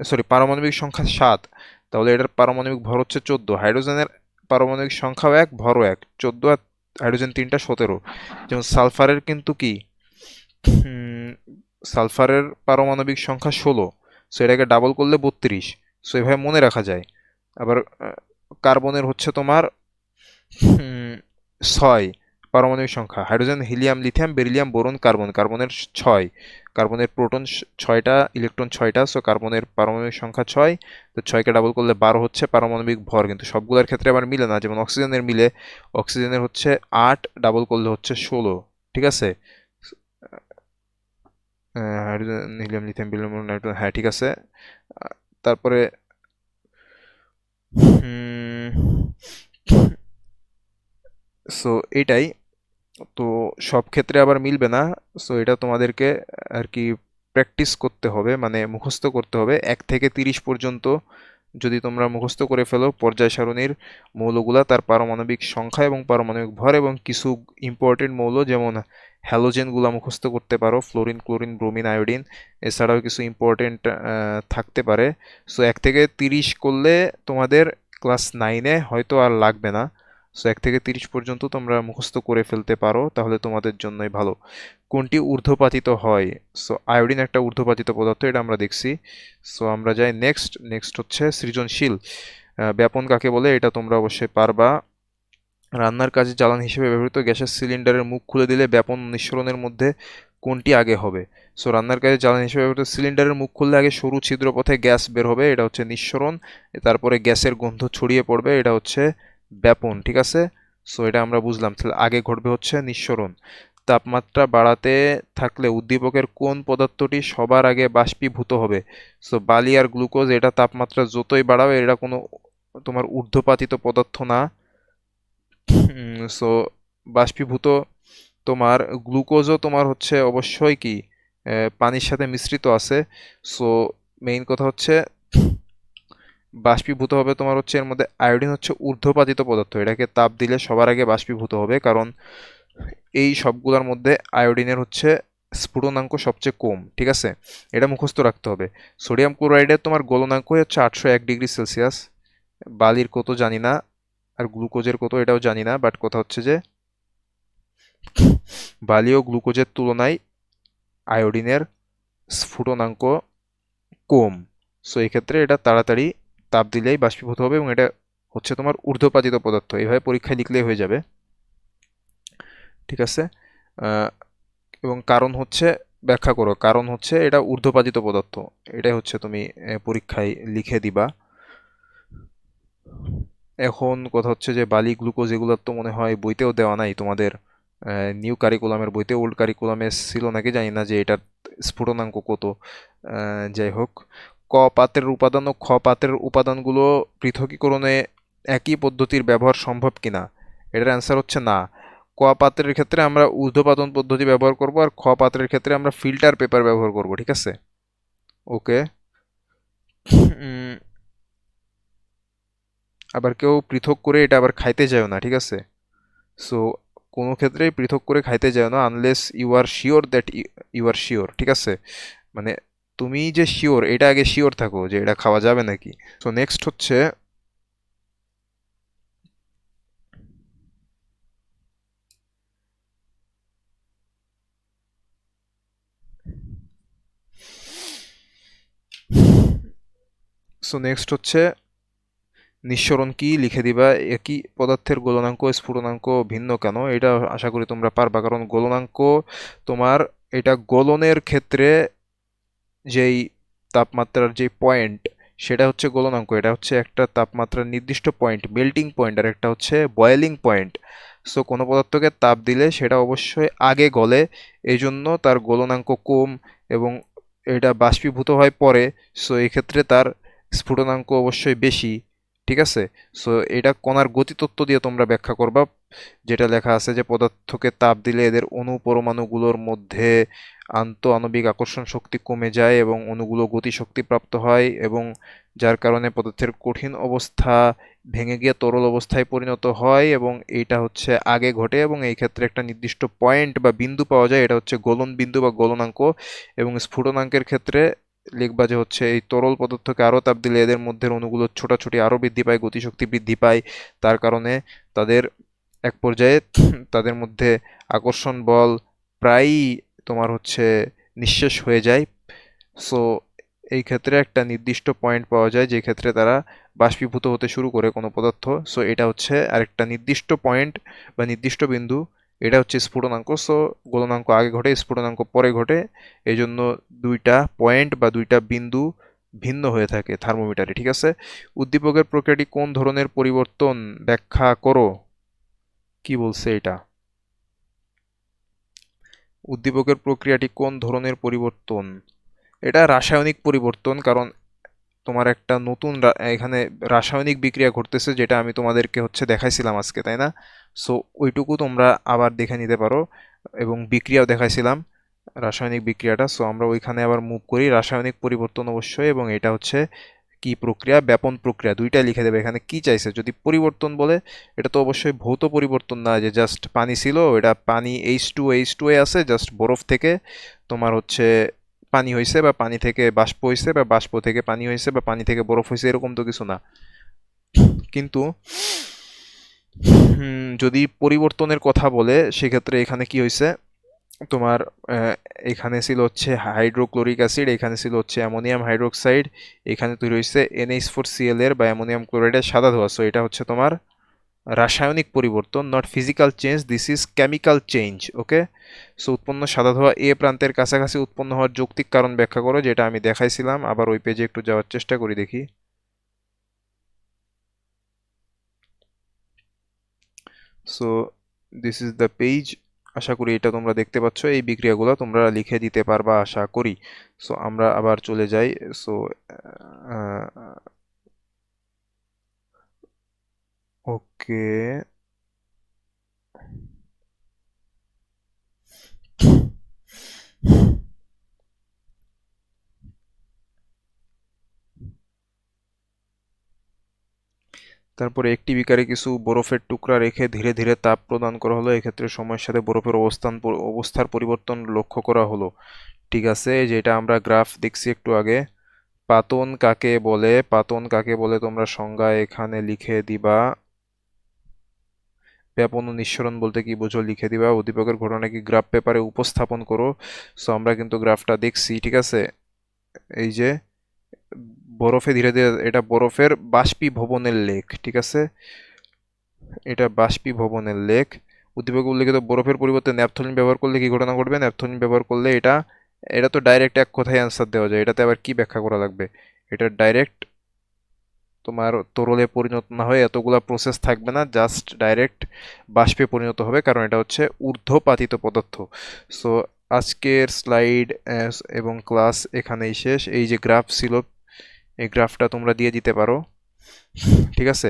সরি, পারমাণবিক সংখ্যা 7, তাহলে এটার পারমাণবিক ভর হচ্ছে 14। হাইড্রোজেনের পারমাণবিক সংখ্যাও 1, ভরও 1, 14, আর হাইড্রোজেন 3টা 17। যেমন সালফারের কিন্তু কি, উম, সালফারের পারমাণবিক সংখ্যা 16। সো এটাকে ডাবল করলে 32। সো এভাবে মনে রাখা যায়। আবার কার্বনের হচ্ছে তোমার 6 পারমাণবিক সংখ্যা। Hydrogen, helium, lithium, beryllium, boron, carbon, কার্বনের 6। কার্বনের প্রোটন 6টা, ইলেকট্রন 6টা। সো কার্বনের পারমাণবিক সংখ্যা 6। তো 6কে ডাবল করলে 12 হচ্ছে পারমাণবিক ভর। কিন্তু সবগুলোর ক্ষেত্রে আবার মিলে না, যেমন অক্সিজেনের মিলে। অক্সিজেনের হচ্ছে 8, ডাবল করলে হচ্ছে 16, ঠিক আছে। Hydrogen, helium, lithium, beryllium, boron, nitrogen, হ্যাঁ ঠিক আছে। তারপরে সো এটাই। তো সব ক্ষেত্রে আবার মিলবে না। সো এটা তোমাদেরকে আর কি প্র্যাকটিস করতে হবে, মানে মুখস্থ করতে হবে। 1 থেকে 30 পর্যন্ত যদি তোমরা মুখস্থ করে ফেলো পর্যায় সারণীর মৌলগুলা, তার পারমাণবিক সংখ্যা এবং পারমাণবিক ভর, এবং কিছু ইম্পর্টেন্ট মৌল যেমন হ্যালোজেনগুলা মুখস্থ করতে পারো, ফ্লোরিন, ক্লোরিন, ব্রোমিন, আয়োডিন। এছাড়াও কিছু ইম্পর্টেন্ট থাকতে পারে। সো 1 থেকে 30 করলে তোমাদের ক্লাস 9-এ হয়তো আর লাগবে না। সো 1 থেকে 30 পর্যন্ত তোমরা মুখস্থ করে ফেলতে পারো, তাহলে তোমাদের জন্যই ভালো। কোনটি ঊর্ধ্বপাতিত হয়? সো আয়োডিন একটা ঊর্ধ্বপাতিত পদার্থ, এটা আমরা দেখছি। সো আমরা যাই নেক্সট। নেক্সট হচ্ছে সৃজনশীল। ব্যাপন কাকে বলে এটা তোমরা অবশ্যই পারবা। রান্নার কাজে জ্বালানি হিসেবে ব্যবহৃত গ্যাসের সিলিন্ডারের মুখ খুলে দিলে ব্যাপন ও নিঃসরণের মধ্যে কোনটি আগে হবে? সো রান্নার কাজে জ্বালানি হিসেবে ব্যবহৃত সিলিন্ডারের মুখ খুললে আগে সরু ছিদ্র পথে গ্যাস বের হবে, এটা হচ্ছে নিঃসরণ। তারপরে গ্যাসের গন্ধ ছড়িয়ে পড়বে, এটা হচ্ছে ব্যাপন। ঠিক আছে, সো এটা আমরা বুঝলাম। তাহলে আগে ঘটবে হচ্ছে নিঃসরণ। তাপমাত্রা বাড়াতে থাকলে উদ্দীপকের কোন পদার্থটি সবার আগে বাষ্পীভূত হবে? সো বালি আর গ্লুকোজ, এটা তাপমাত্রা যতই বাড়াবে এটা কোনো তোমার ঊর্ধ্বপাতিত পদার্থ না। সো বাষ্পীভূত তোমার গ্লুকোজও তোমার হচ্ছে অবশ্যই কি পানির সাথে মিশ্রিত আছে। সো মেইন কথা হচ্ছে বাষ্পীভূত হবে তোমার হচ্ছে এর মধ্যে আয়োডিন হচ্ছে ঊর্ধ্বপাতিত পদার্থ, এটাকে তাপ দিলে সবার আগে বাষ্পীভূত হবে, কারণ এই সবগুলোর মধ্যে আয়োডিনের হচ্ছে স্ফুটনাঙ্ক সবচেয়ে কম। ঠিক আছে, এটা মুখস্থ রাখতে হবে। সোডিয়াম ক্লোরাইডের তোমার গলনাঙ্ক হচ্ছে 801 ডিগ্রি সেলসিয়াস। বালির কত জানি না, আর গ্লুকোজের কত এটাও জানি না, বাট কথা হচ্ছে যে বালি ও গ্লুকোজের তুলনায় আয়োডিনের স্ফুটনাঙ্ক কম। সো এই ক্ষেত্রে এটা তাড়াতাড়ি তাপ দিলেই বাষ্পীভূত হবে, এবং এটা হচ্ছে তোমার ঊর্ধ্বপাতিত পদার্থ। এইভাবে পরীক্ষায় লিখলেই হয়ে যাবে। ঠিক আছে, এবং কারণ হচ্ছে ব্যাখ্যা করো। কারণ হচ্ছে এটা ঊর্ধ্বপাতিত পদার্থ, এটাই হচ্ছে তুমি পরীক্ষায় লিখে দিবা। এখন কথা হচ্ছে যে বালি গ্লুকোজ এগুলোর তো মনে হয় বইতেও দেওয়া নাই তোমাদের নিউ কারিকুলামের বইতে। ওল্ড কারিকুলামে ছিল নাকি জানি না যে এটার স্ফুটনাঙ্ক কত। যাই হোক, ক পাত্রের উপাদান ও খ পাত্রের উপাদানগুলো পৃথকীকরণে একই পদ্ধতির ব্যবহার সম্ভব কিনা? এটার অ্যান্সার হচ্ছে না। ক পাত্রের ক্ষেত্রে আমরা ঊর্ধ্বপাতন পদ্ধতি ব্যবহার করব, আর খ পাত্রের ক্ষেত্রে আমরা ফিল্টার পেপার ব্যবহার করব। ঠিক আছে, ওকে। আবার কেউ পৃথক করে এটা আবার খাইতে যাও না, ঠিক আছে। সো কোনো ক্ষেত্রেই পৃথক করে খাইতে যাও না, unless you are sure that you are sure. ঠিক আছে, মানে তুমি যে শিওর, এটা আগে শিওর থাকো যে এটা খাওয়া যাবে নাকি। সো নেক্সট হচ্ছে নিঃসরণ কি লিখে দিবা। একই পদার্থের গলনাঙ্ক ও স্ফুটনাঙ্ক ভিন্ন কেন? এটা আশা করি তোমরা পারবা, কারণ গলনাঙ্ক তোমার এটা গলনের ক্ষেত্রে যেই তাপমাত্রার যে পয়েন্ট, সেটা হচ্ছে গলনাঙ্ক। এটা হচ্ছে একটা তাপমাত্রার নির্দিষ্ট পয়েন্ট, মেল্টিং পয়েন্ট, আর একটা হচ্ছে বয়েলিং পয়েন্ট। সো কোনো পদার্থকে তাপ দিলে সেটা অবশ্যই আগে গলে, এই জন্য তার গলনাঙ্ক কম, এবং এটা বাষ্পীভূত হয় পরে। সো এই ক্ষেত্রে তার স্ফুটনাঙ্ক অবশ্যই বেশি। ঠিক আছে, সো এটা কণার গতিতত্ত্ব দিয়ে তোমরা ব্যাখ্যা করবা, যেটা লেখা আছে যে পদার্থকে তাপ দিলে এদের অণু পরমাণুগুলোর মধ্যে আন্তঃআণবিক আকর্ষণ শক্তি কমে যায় এবং অণুগুলো গতিশক্তি প্রাপ্ত হয়, এবং যার কারণে পদার্থের কঠিন অবস্থা ভেঙে গিয়ে তরল অবস্থায় পরিণত হয়, এবং এইটা হচ্ছে আগে ঘটে, এবং এই ক্ষেত্রে একটা নির্দিষ্ট পয়েন্ট বা বিন্দু পাওয়া যায়, এটা হচ্ছে গলন বিন্দু বা গলনাঙ্ক। এবং স্ফুটনাঙ্কের ক্ষেত্রে লিখবা যে হচ্ছে এই তরল পদার্থকে আরো তাপ দিলে এদের মধ্যে অণুগুলোর ছোটাছুটি আরো বৃদ্ধি পায়, গতিশক্তি বৃদ্ধি পায়, তার কারণে তাদের এক পর্যায়ে তাদের মধ্যে আকর্ষণ বল প্রায়ই তোমার হচ্ছে নিঃশেষ হয়ে যায়। সো এই ক্ষেত্রে একটা নির্দিষ্ট পয়েন্ট পাওয়া যায় যে ক্ষেত্রে তারা বাষ্পীভূত হতে শুরু করে কোনো পদার্থ। সো এটা হচ্ছে আরেকটা নির্দিষ্ট পয়েন্ট বা নির্দিষ্ট বিন্দু, এটা হচ্ছে স্ফুটনাঙ্ক। সো গলনাঙ্ক আগে ঘটে, স্ফুটনাঙ্ক পরে ঘটে, এই জন্য দুইটা পয়েন্ট বা দুইটা বিন্দু ভিন্ন হয়ে থাকে থার্মোমিটারে। ঠিক আছে, উদ্দীপকের প্রক্রিয়াটি কোন ধরনের পরিবর্তন ব্যাখ্যা করো। কি বলছে এটা? উদ্দীপকের প্রক্রিয়াটি কোন ধরনের পরিবর্তন? এটা রাসায়নিক পরিবর্তন, কারণ তোমার একটা নতুন এখানে রাসায়নিক বিক্রিয়া ঘটতেছে, যেটা আমি তোমাদেরকে হচ্ছে দেখাইছিলাম আজকে, তাই না? সো ওইটুকু তোমরা আবার দেখে নিতে পারো, এবং বিক্রিয়াও দেখাইছিলাম, রাসায়নিক বিক্রিয়াটা। সো আমরা ওইখানে আবার মুভ করি। রাসায়নিক পরিবর্তন অবশ্যই, এবং এটা হচ্ছে কি প্রক্রিয়া, ব্যাপন প্রক্রিয়া, দুইটাই লিখে দেবে। এখানে কি চাইছে, যদি পরিবর্তন বলে এটা তো অবশ্যই ভৌত পরিবর্তন না, যে জাস্ট পানি ছিল, এটা পানি H2 এ আছে, জাস্ট বরফ থেকে তোমার হচ্ছে পানি হয়েছে, বা পানি থেকে বাষ্প হয়েছে, বা বাষ্প থেকে পানি হয়েছে, বা পানি থেকে বরফ হয়েছে, এরকম তো কিছু না। কিন্তু যদি পরিবর্তনের কথা বলে সেক্ষেত্রে এখানে কি হয়েছে তোমার, এখানে ছিল হচ্ছে হাইড্রোক্লোরিক অ্যাসিড, এখানে ছিল হচ্ছে অ্যামোনিয়াম হাইড্রোক্সাইড, এখানে তৈরি হয়েছে NH4Cl এর বা অ্যামোনিয়াম ক্লোরাইডের সাদা ধোঁয়া। সো এটা হচ্ছে তোমার রাসায়নিক পরিবর্তন, not physical change, this is chemical change. Okay. So উৎপন্ন সাদা ধোঁয়া এ প্রান্তের কাছাকাছি উৎপন্ন হওয়ার যৌক্তিক কারণ ব্যাখ্যা করো, যেটা আমি দেখাইছিলাম। আবার ওই পেজে একটু যাওয়ার চেষ্টা করি, দেখি। So this is the page. আশা করি এটা তোমরা দেখতে পাচ্ছ, এই বিক্রিয়াগুলো তোমরা লিখে দিতে পারবা আশা করি। সো আমরা আবার চলে যাই। সো ওকে, তারপরে একটি বিকারে কিছু বরফের টুকরা রেখে ধীরে ধীরে তাপ প্রদান করা হলো। এক্ষেত্রে সময়ের সাথে বরফের অবস্থার পরিবর্তন লক্ষ্য করা হলো। ঠিক আছে, যেটা আমরা গ্রাফ দেখছি একটু আগে। পাতন কাকে বলে, পাতন কাকে বলে তোমরা সংজ্ঞা এখানে লিখে দিবা। ব্যাপন ও নিঃসরণ বলতে কি বোঝো লিখে দিবা। উদ্দীপকের ঘটনাকে গ্রাফ পেপারে উপস্থাপন করো। সো আমরা কিন্তু গ্রাফটা দেখছি, ঠিক আছে। এই যে বরফে ধীরে ধীরে, এটা বরফের বাষ্পীভবনের লেখ, ঠিক আছে। এটা বাষ্পীভবনের লেখ। উদ্দীপকে উল্লেখিত বরফের পরিবর্তে ন্যাপথলিন ব্যবহার করলে কি ঘটনা ঘটবে? ন্যাপথলিন ব্যবহার করলে এটা, এটা তো ডাইরেক্ট এক কথায় অ্যান্সার দেওয়া যায়, এটাতে আবার কি ব্যাখ্যা করা লাগবে? এটা ডাইরেক্ট তোমার তরলে পরিণত না হয়ে এতগুলা প্রসেস থাকবে না, জাস্ট ডাইরেক্ট বাষ্পে পরিণত হবে, কারণ এটা হচ্ছে ঊর্ধ্বপাতিত পদার্থ। সো আজকের স্লাইড এবং ক্লাস এখানেই শেষ। এই যে গ্রাফ ছিল, এই গ্রাফটা তোমরা দিয়ে দিতে পারো, ঠিক আছে।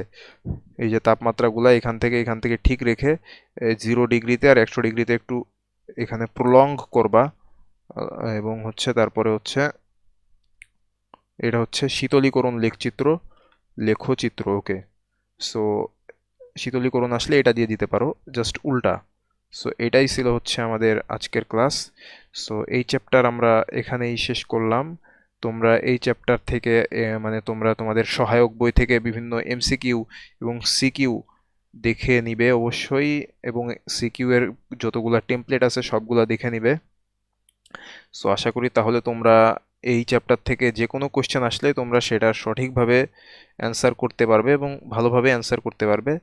এই যে তাপমাত্রাগুলা এখান থেকে ঠিক রেখে 0 ডিগ্রিতে আর 100 ডিগ্রিতে একটু এখানে প্রলং করবা। এবং হচ্ছে তারপরে হচ্ছে এটা হচ্ছে শীতলীকরণ লেখচিত্র। ওকে। সো শীতলীকরণ আসলে এটা দিয়ে দিতে পারো, জাস্ট উল্টা। সো এটাই ছিল হচ্ছে আমাদের আজকের ক্লাস। সো এই চ্যাপ্টার আমরা এখানেই শেষ করলাম। তোমরা এই চ্যাপ্টার থেকে মানে তোমরা তোমাদের সহায়ক বই থেকে বিভিন্ন MCQ এবং CQ দেখে নিবে অবশ্যই, এবং CQ এর যতগুলা টেমপ্লেট আছে সবগুলা দেখে নিবে। সো আশা করি তাহলে তোমরা এই চ্যাপ্টার থেকে যে কোনো কোশ্চেন আসলে তোমরা সেটা সঠিকভাবে অ্যান্সার করতে পারবে এবং ভালোভাবে অ্যান্সার করতে পারবে।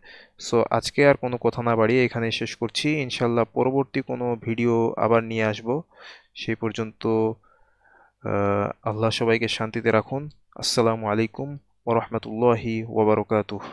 সো আজকে আর কোনো কথা না বাড়িয়ে এখানেই শেষ করছি। ইনশাল্লাহ পরবর্তী কোনো ভিডিও আবার নিয়ে আসব। সেই পর্যন্ত আল্লাহ সবাইকে শান্তিতে রাখুন। আসসালামু আলাইকুম ওয়া রাহমাতুল্লাহি ওয়া বারাকাতুহু।